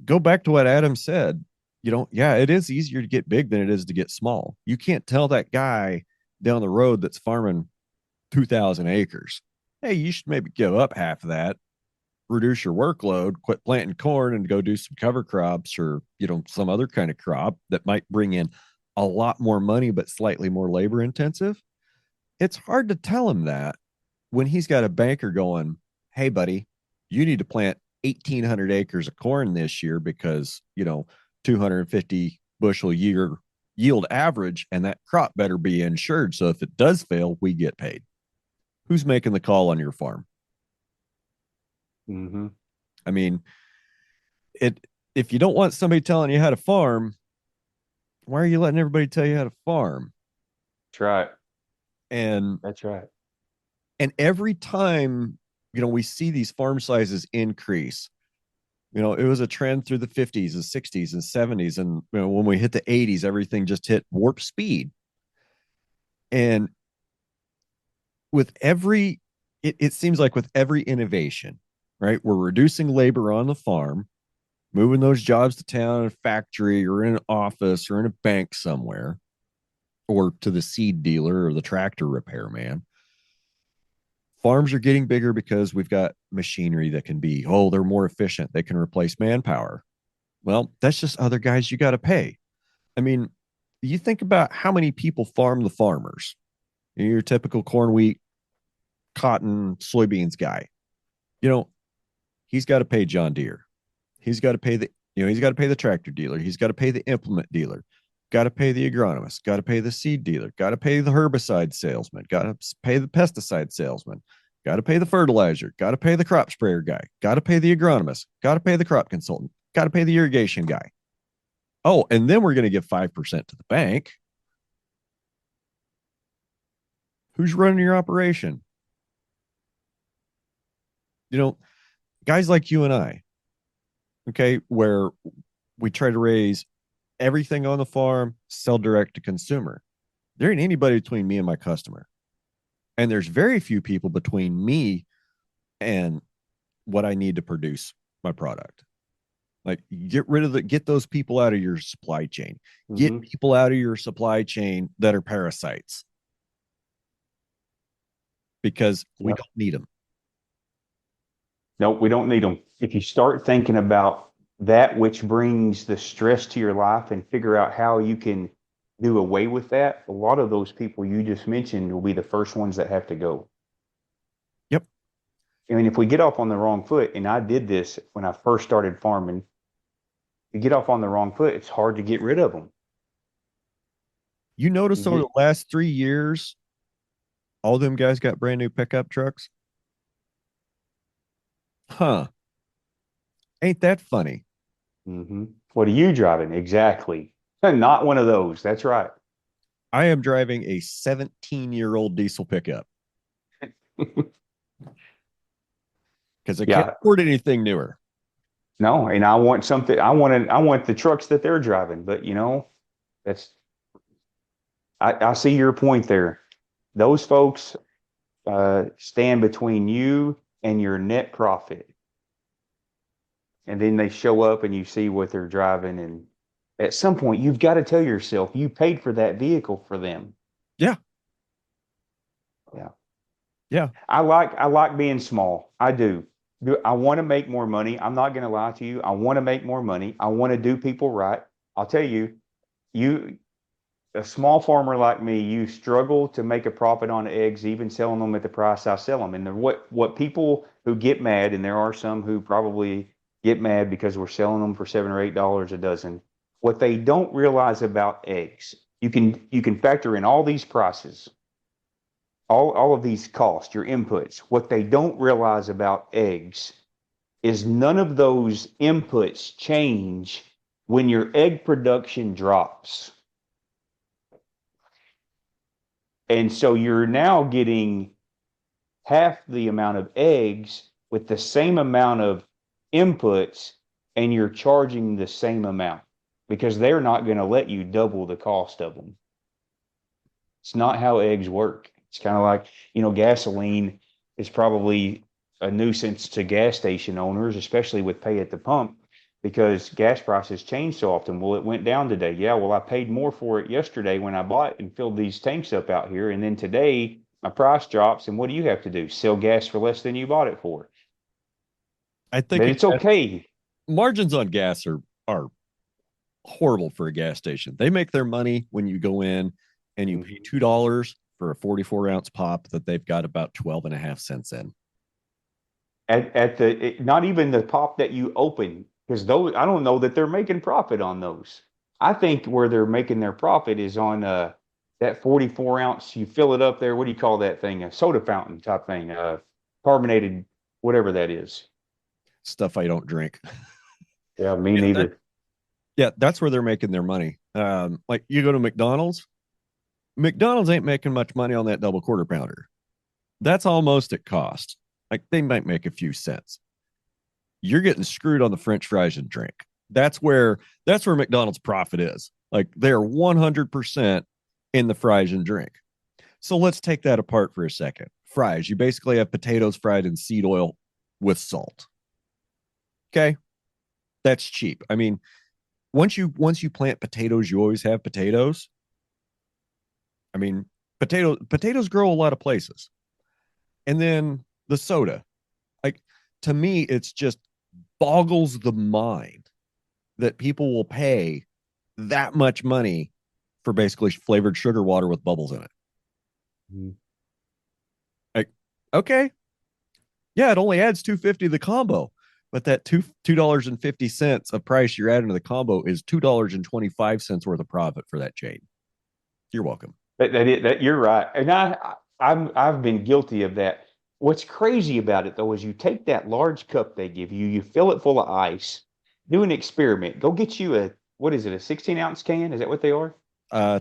go back to what Adam said. Yeah, it is easier to get big than it is to get small. You can't tell that guy down the road that's farming 2,000 acres, hey, you should maybe give up half of that, reduce your workload, quit planting corn and go do some cover crops or, some other kind of crop that might bring in a lot more money, but slightly more labor intensive. It's hard to tell him that when he's got a banker going, hey, buddy, you need to plant 1,800 acres of corn this year because, 250 bushel year yield average, and that crop better be insured. So if it does fail, we get paid. Who's making the call on your farm? Mm-hmm. I mean, it if you don't want somebody telling you how to farm, why are you letting everybody tell you how to farm? That's right. And That's right. and every time, we see these farm sizes increase. It was a trend through the 50s and 60s and 70s. And when we hit the 80s, everything just hit warp speed. And with it seems like with every innovation, right? We're reducing labor on the farm, moving those jobs to town, a factory or in an office or in a bank somewhere, or to the seed dealer or the tractor repairman. Farms are getting bigger because we've got machinery that can be, they're more efficient. They can replace manpower. Well, that's just other guys you got to pay. I mean, you think about how many people farm the farmers. Your typical corn, wheat, cotton, soybeans guy. You know, he's got to pay John Deere. He's got to pay the tractor dealer. He's got to pay the implement dealer. Got to pay the agronomist. Got to pay the seed dealer. Got to pay the herbicide salesman. Got to pay the pesticide salesman. Got to pay the fertilizer. Got to pay the crop sprayer guy. Got to pay the agronomist. Got to pay the crop consultant. Got to pay the irrigation guy. Oh, and then we're going to give 5% to the bank. Who's running your operation? You know, guys like you and I, okay, where we try to raise everything on the farm, sell direct to consumer. There ain't anybody between me and my customer. And there's very few people between me and what I need to produce my product. Like get those people out of your supply chain. Get Mm-hmm. people out of your supply chain that are parasites because we Yep. don't need them. No, we don't need them. If you start thinking about that which brings the stress to your life and figure out how you can do away with that, a lot of those people you just mentioned will be the first ones that have to go. Yep. I mean, if we get off on the wrong foot, and I did this when I first started farming, you get off on the wrong foot, it's hard to get rid of them. You You notice over get, the last 3 years, all them guys got brand new pickup trucks? Huh. Ain't that funny? mm-hmm. What are you driving? Exactly. Not one of those. That's right. I am driving a 17-year-old diesel pickup because I can't Yeah. afford anything newer. No, and I want something. I want the trucks that they're driving. But that's. I see your point there. Those folks stand between you and your net profit, and then they show up and you see what they're driving, and at some point you've got to tell yourself you paid for that vehicle for them. Yeah. Yeah. Yeah. I like being small. I do. I want to make more money. I'm not going to lie to you. I want to make more money. I want to do people right. I'll tell you, you a small farmer like me, you struggle to make a profit on eggs, even selling them at the price I sell them. And what people who get mad, and there are some who probably get mad because we're selling them for $7 or $8 a dozen. What they don't realize about eggs, you can factor in all these prices, all of these costs, your inputs. What they don't realize about eggs is none of those inputs change when your egg production drops. And so you're now getting half the amount of eggs with the same amount of inputs and you're charging the same amount because they're not going to let you double the cost of them. It's not how eggs work. It's kind of like, gasoline is probably a nuisance to gas station owners, especially with pay at the pump, because gas prices change so often. Well, it went down today. Yeah, well, I paid more for it yesterday when I bought and filled these tanks up out here. And then today my price drops. And what do you have to do? Sell gas for less than you bought it for. I think But it's okay. margins on gas are horrible for a gas station. They make their money when you go in and you pay $2 for a 44-ounce pop that they've got about 12 and a half cents in. At the not even the pop that you open, because those I don't know that they're making profit on those. I think where they're making their profit is on that 44-ounce. You fill it up there. What do you call that thing? A soda fountain type thing, carbonated, whatever that is. Stuff I don't drink. Yeah, me Yeah, neither. that's where they're making their money. Like you go to McDonald's ain't making much money on that double quarter pounder. That's almost at cost. Like they might make a few cents. You're getting screwed on the French fries and drink. That's where McDonald's profit is. Like they're 100% in the fries and drink. So let's take that apart for a second. Fries, you basically have potatoes fried in seed oil with salt. Okay? That's cheap. I mean, once you plant potatoes, you always have potatoes. I mean, potatoes grow a lot of places. And then the soda. Like to me, it's just boggles the mind that people will pay that much money for basically flavored sugar water with bubbles in it. Mhm. Like, okay, yeah, it only adds 250 to the combo, but that $2.50 of price you're adding to the combo is $2.25 worth of profit for that chain. You're welcome. That you're right, and I've been guilty of that. What's crazy about it though is you take that large cup they give you, you fill it full of ice, do an experiment. Go get you a what is it, a 16-ounce can? Is that what they are?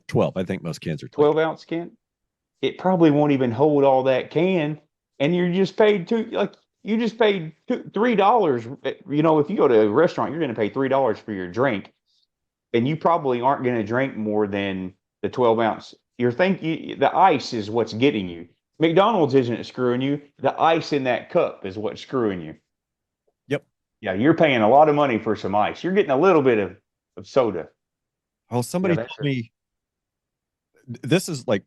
12. I think most cans are 12. 12-ounce can? It probably won't even hold all that can, and you just paid $3. If you go to a restaurant, you're going to pay $3 for your drink, and you probably aren't going to drink more than the 12-ounce. The ice is what's getting you. McDonald's isn't screwing you. The ice in that cup is what's screwing you. Yep. Yeah, you're paying a lot of money for some ice. You're getting a little bit of soda. Well, Yeah, somebody that's told me this is like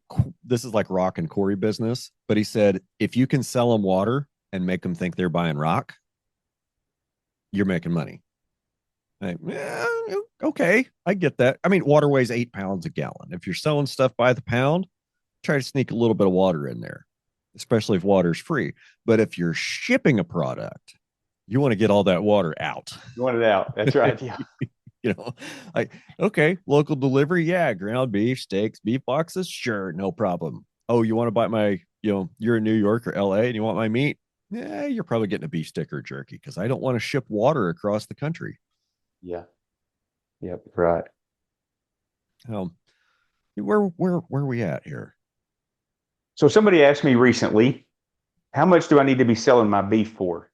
rock and Corey business, but he said if you can sell them water and make them think they're buying rock, you're making money. Like, yeah, okay, I get that. I mean, water weighs 8 pounds a gallon. If you're selling stuff by the pound, try to sneak a little bit of water in there, especially if water's free. But if you're shipping a product, you want to get all that water out. you want it out. That's right. Yeah. you know, like, okay, local delivery, yeah, ground beef, steaks, beef boxes, sure, no problem. Oh, you want to buy you're in New York or LA and you want my meat? Yeah, you're probably getting a beef stick or jerky because I don't want to ship water across the country. Yeah. Yep. Right. Um, where are we at here? So somebody asked me recently, how much do I need to be selling my beef for?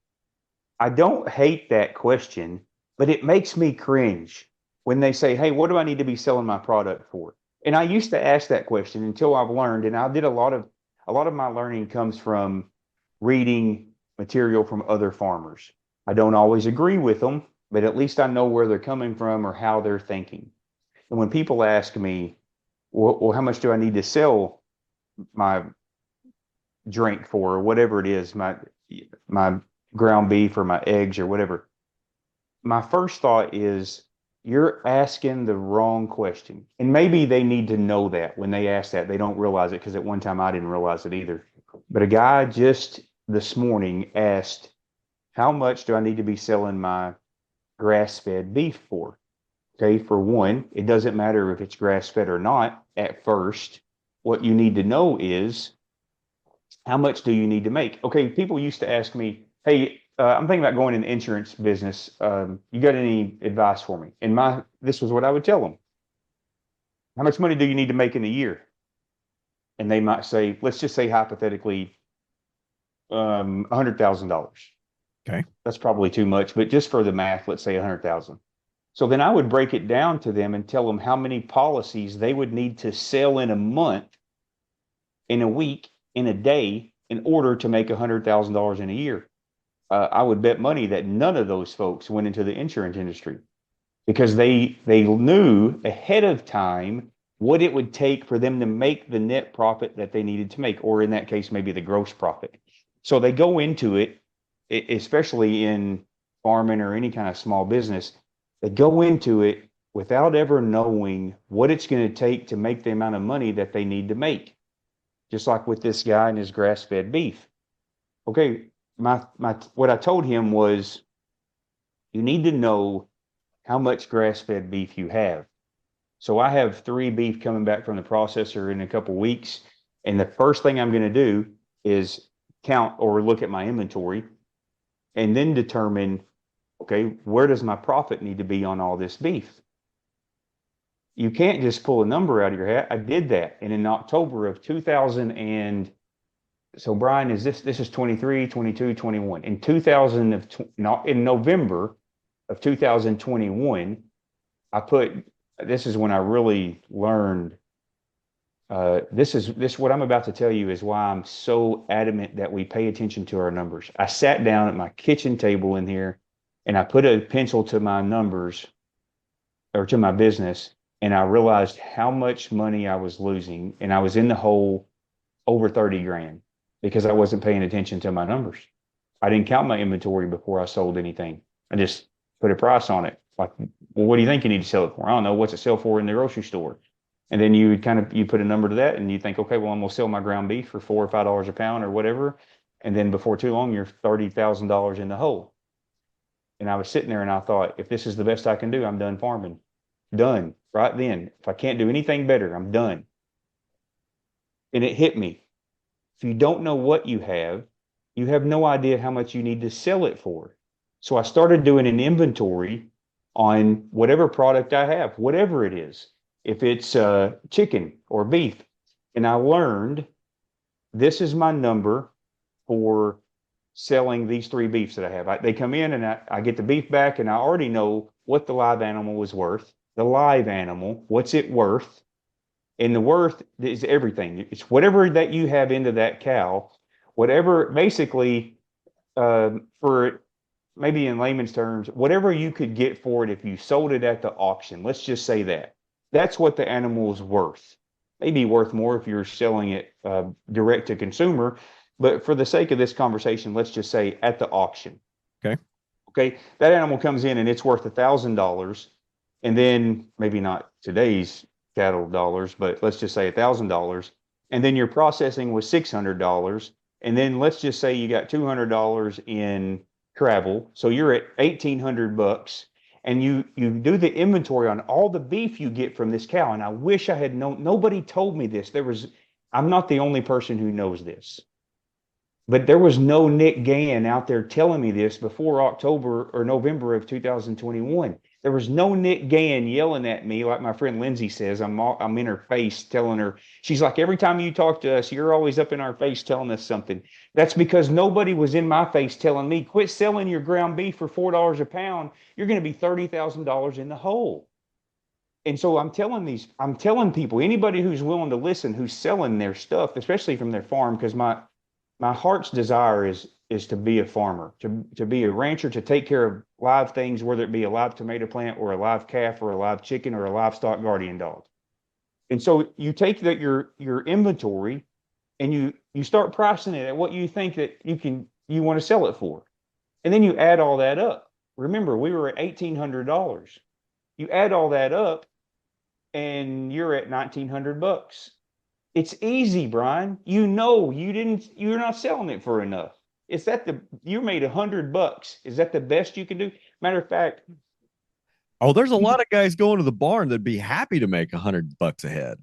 I don't hate that question, but it makes me cringe when they say, "Hey, what do I need to be selling my product for?" And I used to ask that question until I've learned, and I did a lot of my learning comes from reading material from other farmers. I don't always agree with them, but at least I know where they're coming from or how they're thinking. And when people ask me, "Well, how much do I need to sell my drink for, or whatever it is, my ground beef or my eggs or whatever," my first thought is you're asking the wrong question. And maybe they need to know that when they ask that, they don't realize it because at one time I didn't realize it either. But a guy just this morning asked, how much do I need to be selling my grass fed beef for? Okay, for one, it doesn't matter if it's grass fed or not at first. What you need to know is how much do you need to make? Okay, people used to ask me, "Hey, I'm thinking about going in the insurance business. You got any advice for me?" And this was what I would tell them: how much money do you need to make in a year? And they might say, let's just say hypothetically, $100,000. Okay. That's probably too much, but just for the math, let's say 100,000. So then I would break it down to them and tell them how many policies they would need to sell in a month, in a week, in a day, in order to make $100,000 in a year. I would bet money that none of those folks went into the insurance industry because they knew ahead of time what it would take for them to make the net profit that they needed to make, or in that case, maybe the gross profit. So they go into it, especially in farming or any kind of small business, they go into it without ever knowing what it's going to take to make the amount of money that they need to make. Just like with this guy and his grass-fed beef. Okay, my what I told him was you need to know how much grass-fed beef you have. So I have 3 beef coming back from the processor in a couple weeks, and the first thing I'm going to do is count or look at my inventory and then determine, okay, where does my profit need to be on all this beef? You can't just pull a number out of your hat. I did that. And in October of 2000 and so Brian, this is 23, 22, 21. In 2000 of in November of 2021, I put this is when I really learned this what I'm about to tell you is why I'm so adamant that we pay attention to our numbers. I sat down at my kitchen table in here and I put a pencil to my numbers or to my business, and I realized how much money I was losing, and I was in the hole over 30 grand because I wasn't paying attention to my numbers. I didn't count my inventory before I sold anything. I just put a price on it. Like, well, what do you think you need to sell it for? I don't know. What's it sell for in the grocery store? And then you you put a number to that and you think, okay, well, I'm gonna sell my ground beef for $4 or $5 a pound or whatever. And then before too long, you're $30,000 in the hole. And I was sitting there and I thought, if this is the best I can do, I'm done farming. Done right then. If I can't do anything better, I'm done. And it hit me. If you don't know what you have no idea how much you need to sell it for. So I started doing an inventory on whatever product I have, whatever it is. If it's chicken or beef, and I learned this is my number for selling these 3 beefs that I have. They come in and I get the beef back, and I already know what the live animal was worth. The live animal, what's it worth? And the worth is everything. It's whatever that you have into that cow, whatever basically for maybe in layman's terms, whatever you could get for it if you sold it at the auction. Let's just say that. That's what the animal is worth. Maybe worth more if you're selling it direct to consumer. But for the sake of this conversation, let's just say at the auction. Okay. Okay. That animal comes in and it's worth $1,000. And then maybe not today's cattle dollars, but let's just say $1,000. And then your processing was $600. And then let's just say you got $200 in travel. So you're at $1,800, and you do the inventory on all the beef you get from this cow. And I wish I had known, nobody told me this. I'm not the only person who knows this. But there was no Nick Gann out there telling me this before October or November of 2021. There was no Nick Gann yelling at me like my friend Lindsay says. I'm in her face telling her. She's like, every time you talk to us, you're always up in our face telling us something. That's because nobody was in my face telling me, quit selling your ground beef for $4 a pound. You're going to be $30,000 in the hole. And so I'm telling people, anybody who's willing to listen, who's selling their stuff, especially from their farm, because my heart's desire is to be a farmer, to be a rancher, to take care of live things, whether it be a live tomato plant or a live calf or a live chicken or a livestock guardian dog. And so you take your inventory and you start pricing it at what you think that you want to sell it for. And then you add all that up. Remember, we were at $1,800. You add all that up and you're at $1,900. It's easy, Brian. You're not selling it for enough. You made $100. Is that the best you can do? Matter of fact, Oh, there's a lot of guys going to the barn that'd be happy to make $100 a head.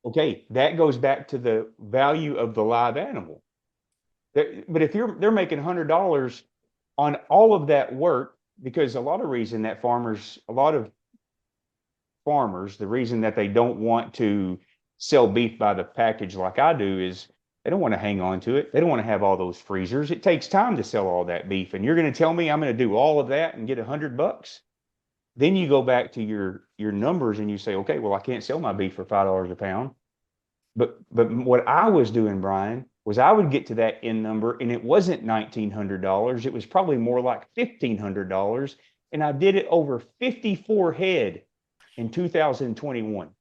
okay, that goes back to the value of the live animal. But if they're making $100 on all of that work, because a lot of farmers, the reason that they don't want to sell beef by the package like I do is They don't want to hang on to it. They don't want to have all those freezers. It takes time to sell all that beef. And you're going to tell me I'm going to do all of that and get $100? Then you go back to your numbers and you say, okay, well, I can't sell my beef for $5 a pound. But what I was doing, Brian, was I would get to that end number and it wasn't $1,900. It was probably more like $1,500. And I did it over 54 head in 2021. I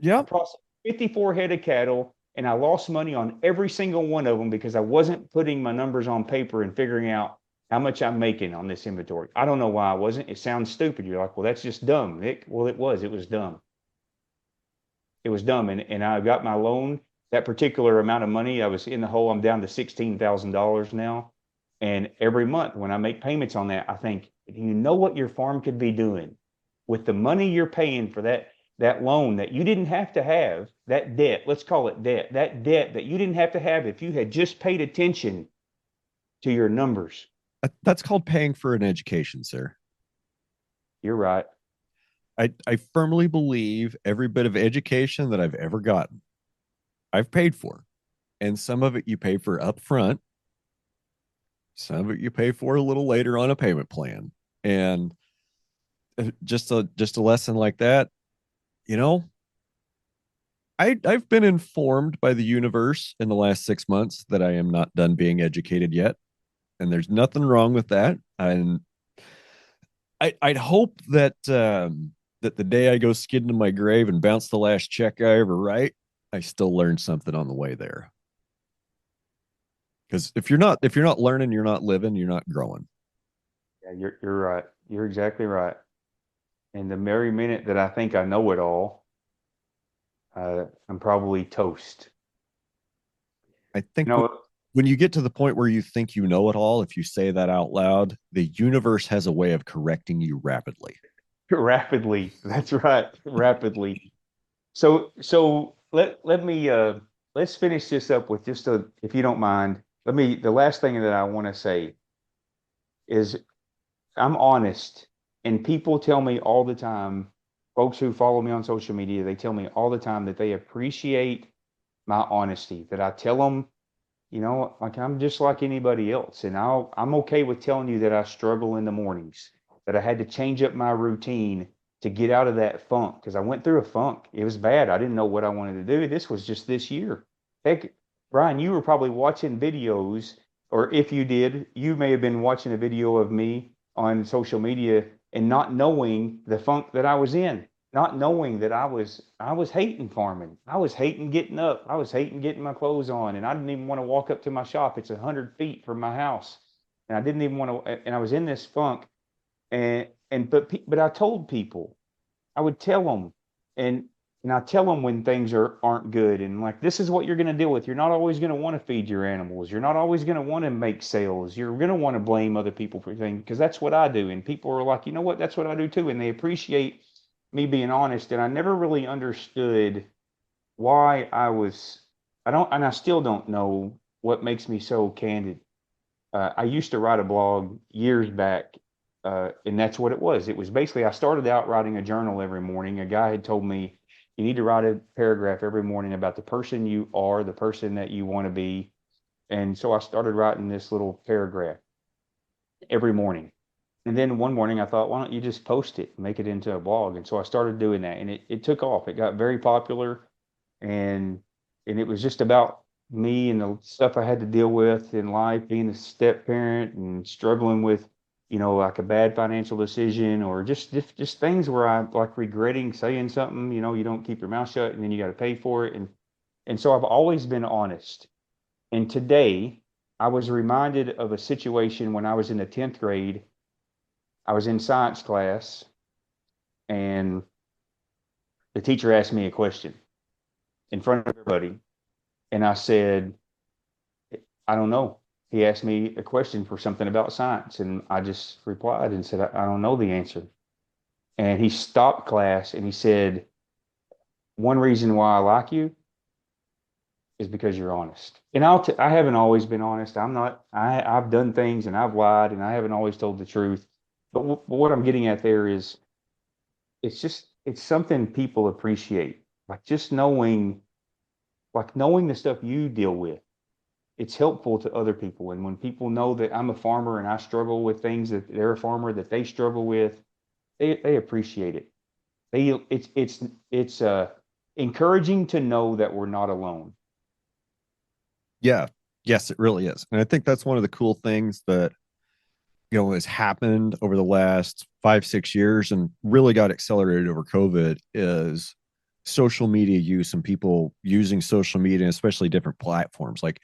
Yep. processed 54 head of cattle and I lost money on every single one of them because I wasn't putting my numbers on paper and figuring out how much I'm making on this inventory. I don't know why I wasn't. It sounds stupid. You're like, well, that's just dumb, Nick. Well, it was dumb. It was dumb. And I got my loan, that particular amount of money. I was in the hole. I'm down to $16,000 now. And every month when I make payments on that, I think, you know what your farm could be doing with the money you're paying for that loan that you didn't have to have, that debt, let's call it debt, that debt that you didn't have to have if you had just paid attention to your numbers. That's called paying for an education, sir. You're right. I firmly believe every bit of education that I've ever gotten, I've paid for. And some of it you pay for up front, some of it you pay for a little later on a payment plan. And just a lesson like that, you know, I've been informed by the universe in the last 6 months that I am not done being educated yet. And there's nothing wrong with that. And I'd hope that that the day I go skid into my grave and bounce the last check I ever write, I still learned something on the way there. Because if you're not learning, you're not living, you're not growing. Yeah, you're right. You're exactly right. And the very minute that I think I know it all, I'm probably toast. I You think know, when you get to the point where you think you know it all, if you say that out loud, the universe has a way of correcting you rapidly. rapidly. That's right. Rapidly. So let me let's finish this up with just a, if you don't mind. The last thing that I want to say is I'm honest, and people tell me all the time, folks who follow me on social media, they tell me all the time that they appreciate my honesty, that I tell them, like I'm just like anybody else. And I'm okay with telling you that I struggle in the mornings, that I had to change up my routine to get out of that funk because I went through a funk. It was bad. I didn't know what I wanted to do. This was just this year. Heck, Brian, you were probably watching videos, or if you did, you may have been watching a video of me on social media and not knowing the funk that I was in, not knowing that I was hating farming. I was hating getting up. I was hating getting my clothes on, and I didn't even want to walk up to my shop. It's 100 feet from my house, and I didn't even want to. And I was in this funk, but I told people, I would tell them, and and I tell them when things aren't good, and like this is what you're going to deal with. You're not always going to want to feed your animals. You're not always going to want to make sales. You're going to want to blame other people for things because that's what I do. And people are like, you know what? That's what I do too, and they appreciate me being honest. And I never really understood why I don't, and I still don't know what makes me so candid. I used to write a blog years back, and that's what it was. It was basically I started out writing a journal every morning. A guy had told me you need to write a paragraph every morning about the person you are, the person that you want to be. And so I started writing this little paragraph every morning. And then one morning I thought, why don't you just post it, make it into a blog? And so I started doing that, and it took off. It got very popular, and it was just about me and the stuff I had to deal with in life, being a step parent and struggling with, like a bad financial decision or just things where I like regretting saying something, you don't keep your mouth shut and then you got to pay for it. And so I've always been honest. And today I was reminded of a situation when I was in the 10th grade. I was in science class and the teacher asked me a question in front of everybody. And I said, I don't know. He asked me a question for something about science, and I just replied and said, I don't know the answer. And he stopped class and he said, one reason why I like you is because you're honest. And I haven't always been honest. I've done things and I've lied and I haven't always told the truth. But what I'm getting at there is it's something people appreciate. Like just knowing like knowing the stuff you deal with, it's helpful to other people. And when people know that I'm a farmer and I struggle with things that they're a farmer that they struggle with, they appreciate it. It's encouraging to know that we're not alone. Yeah. Yes, it really is. And I think that's one of the cool things that, has happened over the last 5, 6 years and really got accelerated over COVID is social media use and people using social media, especially different platforms. Like,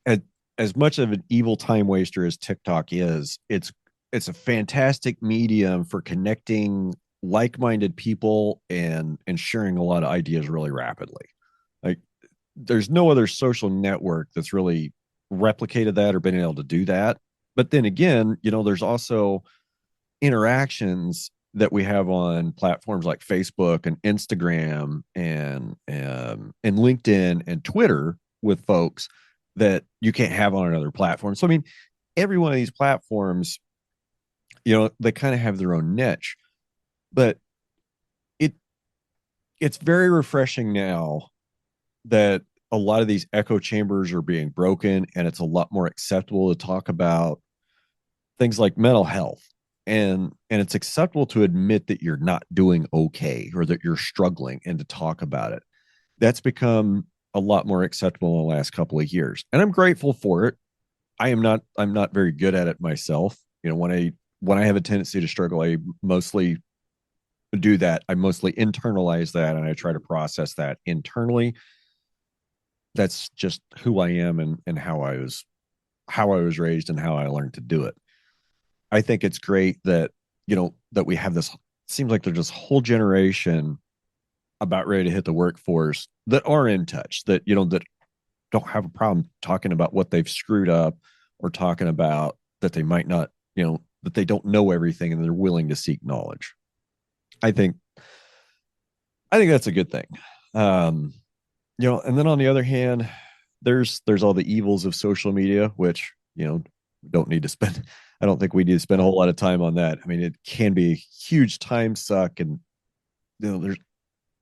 as, as much of an evil time waster as TikTok is, it's a fantastic medium for connecting like-minded people and sharing a lot of ideas really rapidly. Like, there's no other social network that's really replicated that or been able to do that. But then again, there's also interactions that we have on platforms like Facebook and Instagram and LinkedIn and Twitter with folks that you can't have on another platform. So I mean, every one of these platforms, they kind of have their own niche, but it it's very refreshing now that a lot of these echo chambers are being broken and it's a lot more acceptable to talk about things like mental health, and it's acceptable to admit that you're not doing okay or that you're struggling and to talk about it. That's become a lot more acceptable in the last couple of years, and I'm grateful for it. I'm not very good at it myself. When I have a tendency to struggle, I mostly do that. I mostly internalize that and I try to process that internally. That's just who I am and how I was raised and how I learned to do it. I think it's great that that we have this. Seems like there's this whole generation about ready to hit the workforce that are in touch, that don't have a problem talking about what they've screwed up or talking about that they might not, that they don't know everything and they're willing to seek knowledge. I think I think that's a good thing. Um, and then on the other hand, there's all the evils of social media, which don't need to spend. I don't think we need to spend a whole lot of time on that. I mean, it can be a huge time suck, and there's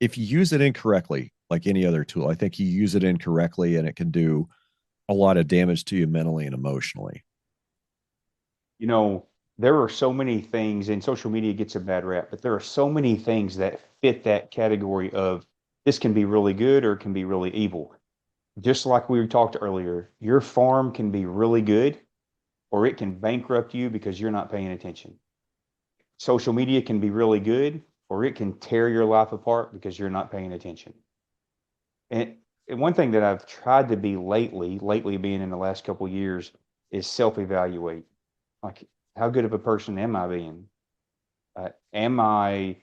if you use it incorrectly, like any other tool, I think you use it incorrectly, and it can do a lot of damage to you mentally and emotionally. You know, there are so many things, and social media gets a bad rap, but there are so many things that fit that category of this can be really good or it can be really evil. Just like we talked earlier, your farm can be really good or it can bankrupt you because you're not paying attention. Social media can be really good or it can tear your life apart because you're not paying attention. And, and one thing that I've tried to be lately being in the last couple of years, is self-evaluate. Like, how good of a person am I being? Am I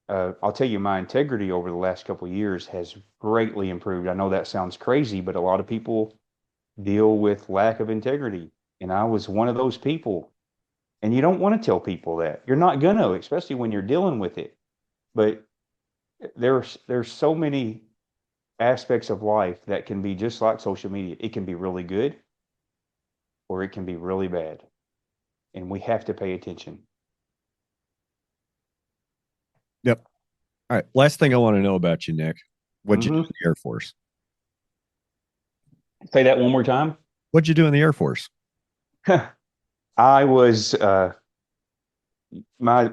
I'll tell you, my integrity over the last couple of years has greatly improved. I know that sounds crazy, but a lot of people deal with lack of integrity. And I was one of those people. And you don't want to tell people that. You're not gonna, especially when you're dealing with it. But there's so many aspects of life that can be just like social media. It can be really good or it can be really bad. And we have to pay attention. Yep. All right. Last thing I want to know about you, Nick. What'd you do Hmm. in the Air Force? Say that one more time. What'd you do in the Air Force? I was my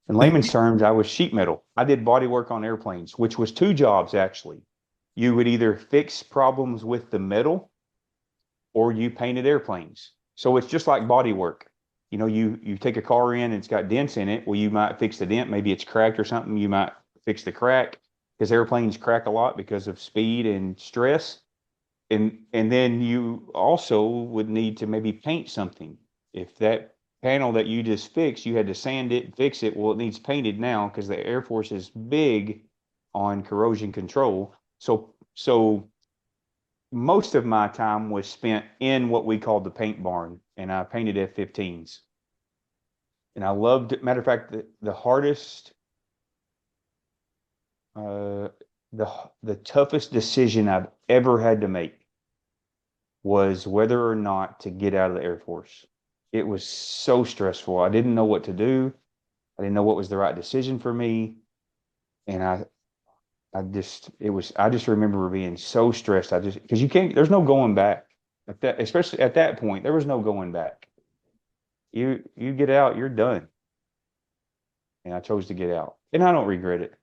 in layman's terms, I was sheet metal. I did body work on airplanes, which was two jobs actually. You would either fix problems with the metal or you painted airplanes. So it's just like body work. You take a car in and it's got dents in it. Well, you might fix the dent. Maybe it's cracked or something. You might fix the crack because airplanes crack a lot because of speed and stress. And then you also would need to maybe paint something. If that panel that you just fixed, you had to sand it and fix it. Well, it needs painted now because the Air Force is big on corrosion control. So most of my time was spent in what we called the paint barn, and I painted F-15s. And I loved it. Matter of fact, the hardest, uh, the toughest decision I've ever had to make was whether or not to get out of the Air Force. It was so stressful. I didn't know what to do. I didn't know what was the right decision for me. And I just remember being so stressed. Because you can't, there's no going back at that, especially at that point, there was no going back. You get out, you're done. And I chose to get out. And I don't regret it.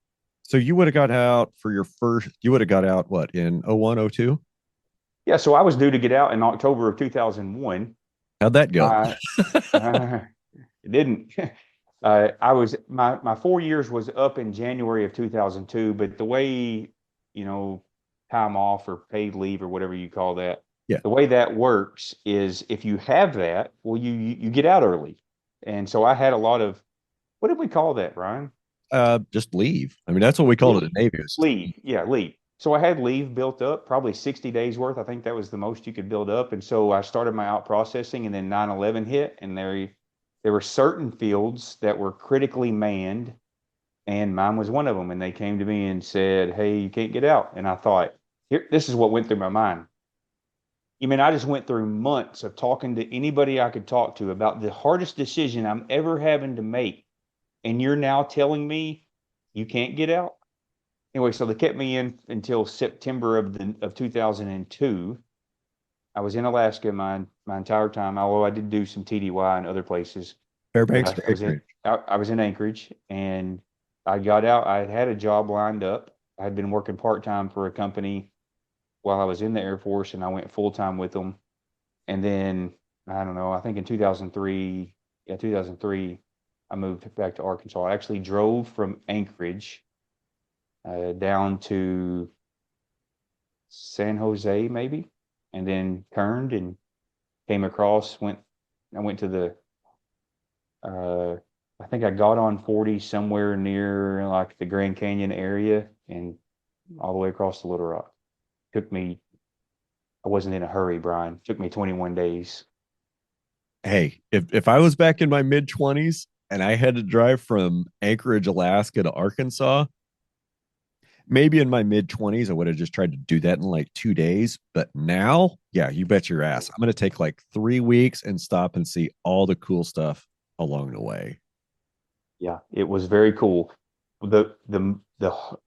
So you would have got out for your first, you would have got out what in 01, 02? Yeah, so I was due to get out in October of 2001. How'd that go? I it didn't. I was my 4 years was up in January of 2002, but the way, you know, time off or paid leave or whatever you call that, Yeah. the way that works is if you have that, well, you get out early. And so I had a lot of, what did we call that, Brian? Just leave. I mean, that's what we called it in Leave. the Navy. It was just Leave. Yeah, leave. So I had leave built up, probably 60 days worth. I think that was the most you could build up. And so I started my out processing, and then 9/11 hit, and there were certain fields that were critically manned, and mine was one of them. And they came to me and said, "Hey, you can't get out." And I thought, here, this is what went through my mind. You mean I just went through months of talking to anybody I could talk to about the hardest decision I'm ever having to make, and you're now telling me you can't get out? Anyway, so they kept me in until September of 2002. I was in Alaska my entire time, although I did do some TDY in other places. But Fairbanks to Anchorage. I was in Anchorage, and I got out. I had a job lined up. I had been working part time for a company while I was in the Air Force, and I went full time with them. And then I don't know. I think in 2003, yeah, 2003, I moved back to Arkansas. I actually drove from Anchorage down to San Jose, maybe, and then turned and came across. I went to the. Uh, I think I got on 40 somewhere near like the Grand Canyon area and all the way across the Little Rock. Took me. I wasn't in a hurry, Brian. Took me 21 days. Hey, if I was back in my mid 20s and I had to drive from Anchorage, Alaska to Arkansas, maybe in my mid 20s, I would have just tried to do that in like 2 days. But now, yeah, you bet your ass. I'm going to take like 3 weeks and stop and see all the cool stuff along the way. Yeah, it was very cool. The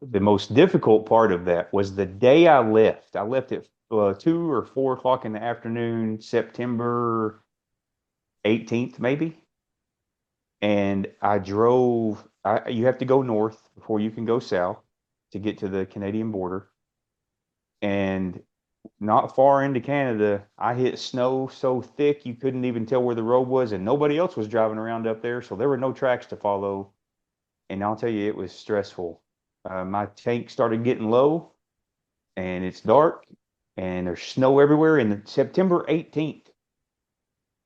most difficult part of that was the day I left. I left at 2 or 4 o'clock in the afternoon, September 18th, maybe. And I drove. You have to go north before you can go south to get to the Canadian border. And not far into Canada, I hit snow so thick you couldn't even tell where the road was, and nobody else was driving around up there, so there were no tracks to follow. And I'll tell you, it was stressful. My tank started getting low, and it's dark, and there's snow everywhere. And September 18th,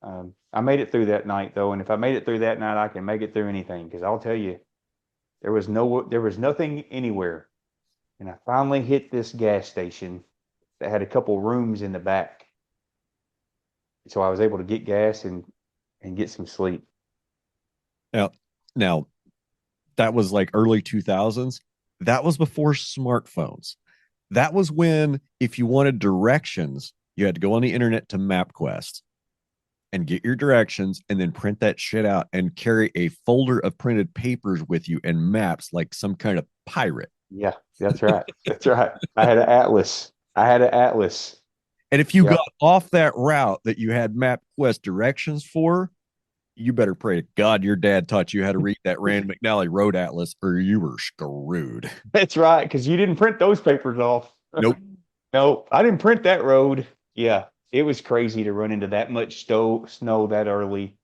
I made it through that night though, and if I made it through that night, I can make it through anything. Because I'll tell you, there was nothing anywhere. And I finally hit this gas station that had a couple rooms in the back, so I was able to get gas and get some sleep. Now, now that was like early 2000s. That was before smartphones. That was when, if you wanted directions, you had to go on the internet to MapQuest and get your directions and then print that shit out and carry a folder of printed papers with you and maps like some kind of pirate. Yeah, that's right. That's right. I had an atlas. I had an atlas. And if you Yeah, got off that route that you had MapQuest directions for, you better pray to God your dad taught you how to read that Rand McNally Road Atlas or you were screwed. that's right. Because you didn't print those papers off. Nope. No, I didn't print that road. Yeah, it was crazy to run into that much snow that early.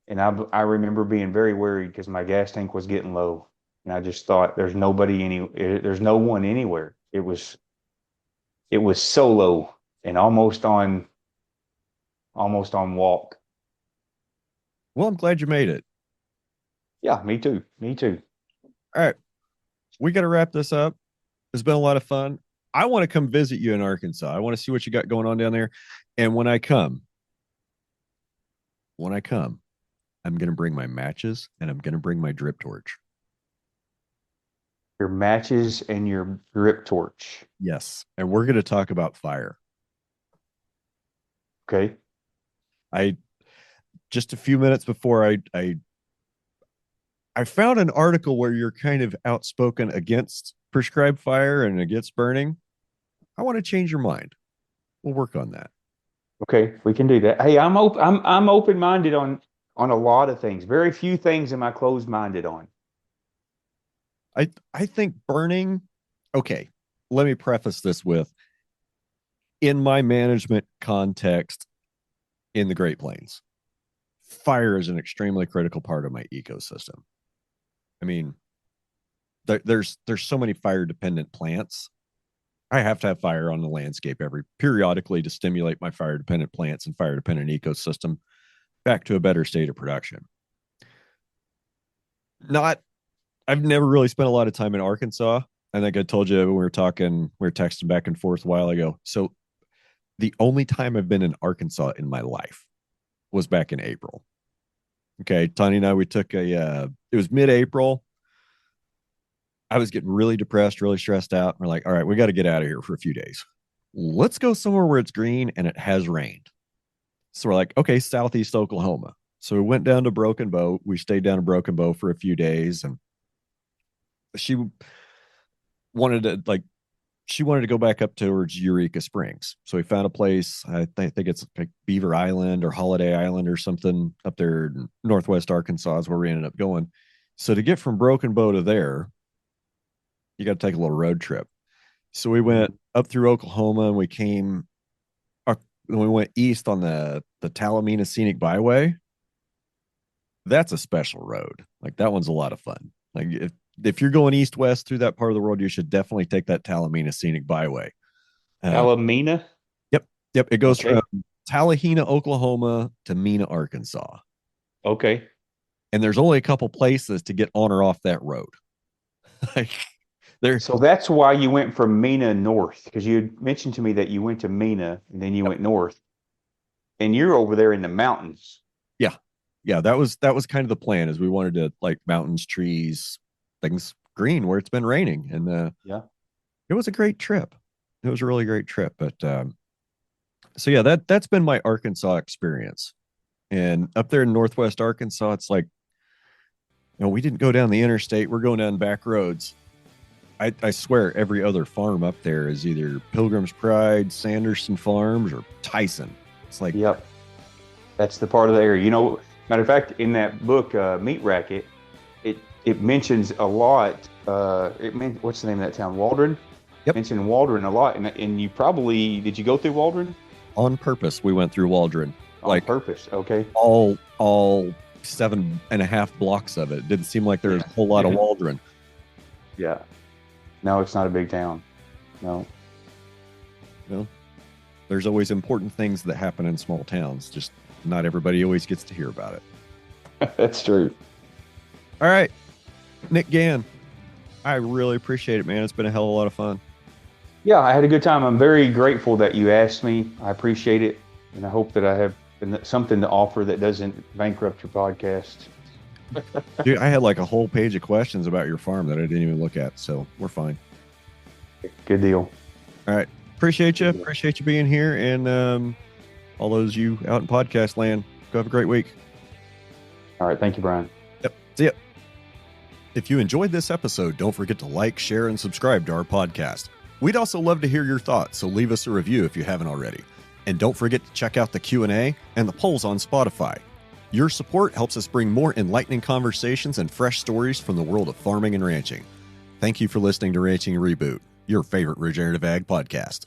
And I remember being very worried because my gas tank was getting low. And I just thought there's no one anywhere. It was so low and almost on walk. Well, I'm glad you made it. Yeah, me too. Me too. All right. We got to wrap this up. It's been a lot of fun. I want to come visit you in Arkansas. I want to see what you got going on down there. And when I come, I'm going to bring my matches and I'm going to bring my drip torch. Your matches and your drip torch. Yes. And we're going to talk about fire. Okay. I just a few minutes before I found an article where you're kind of outspoken against prescribed fire and it gets burning, I want to change your mind. We'll work on that. Okay, we can do that. Hey, I'm open-minded on a lot of things. Very few things am I closed-minded on. I think burning, okay, let me preface this with, in my management context in the Great Plains, fire is an extremely critical part of my ecosystem. I mean, there's so many fire dependent plants. I have to have fire on the landscape periodically to stimulate my fire dependent plants and fire dependent ecosystem back to a better state of production. I've never really spent a lot of time in Arkansas. I think I told you when we were texting back and forth a while ago. So the only time I've been in Arkansas in my life was back in April. Okay, Tony and I, we took it was mid-April. I was getting really depressed, really stressed out. We're like, all right, we got to get out of here for a few days. Let's go somewhere where it's green and it has rained. So we're like, okay, southeast Oklahoma. So we went down to Broken Bow. We stayed down in Broken Bow for a few days, and she wanted to go back up towards Eureka Springs. So we found a place. I think it's like Beaver Island or Holiday Island or something up there in Northwest Arkansas is where we ended up going. So to get from Broken Bow to there, you got to take a little road trip. So we went up through Oklahoma and we went east on the Talamina Scenic Byway. That's a special road. Like, that one's a lot of fun. Like, if you're going east-west through that part of the world, you should definitely take that Talamina Scenic Byway. Talamina? Yep. It goes from Tallahena, Oklahoma to Mena, Arkansas. Okay. And there's only a couple places to get on or off that road. So that's why you went from Mena north, because you had mentioned to me that you went to Mena and then you went north, and you're over there in the mountains. Yeah, that was kind of the plan, is we wanted to like mountains, trees, things green where it's been raining. And it was a great trip. It was a really great trip. But so yeah, that's been my Arkansas experience. And up there in Northwest Arkansas, it's like, we didn't go down the interstate. We're going down back roads. I swear every other farm up there is either Pilgrim's Pride, Sanderson Farms, or Tyson. It's like, yep, that's the part of the area. Matter of fact, in that book, Meat Racket, it mentions a lot. What's the name of that town? Waldron. Yep. Mentioned Waldron a lot, and you probably did you go through Waldron? On purpose, we went through Waldron. On purpose, okay. All 7.5 blocks of it. Didn't seem like there was a whole lot of Waldron. Yeah. No, it's not a big town. No. Well, there's always important things that happen in small towns. Just not everybody always gets to hear about it. That's true. All right. Nick Gann, I really appreciate it, man. It's been a hell of a lot of fun. Yeah, I had a good time. I'm very grateful that you asked me. I appreciate it. And I hope that I have something to offer that doesn't bankrupt your podcast. Dude, I had like a whole page of questions about your farm that I didn't even look at, so we're fine. Good deal. All right. Appreciate you. Appreciate you being here. And all those you out in podcast land, go have a great week. All right. Thank you, Brian. Yep. See ya. If you enjoyed this episode, don't forget to like, share, and subscribe to our podcast. We'd also love to hear your thoughts, so leave us a review if you haven't already. And don't forget to check out the Q&A and the polls on Spotify. Your support helps us bring more enlightening conversations and fresh stories from the world of farming and ranching. Thank you for listening to Ranching Reboot, your favorite regenerative ag podcast.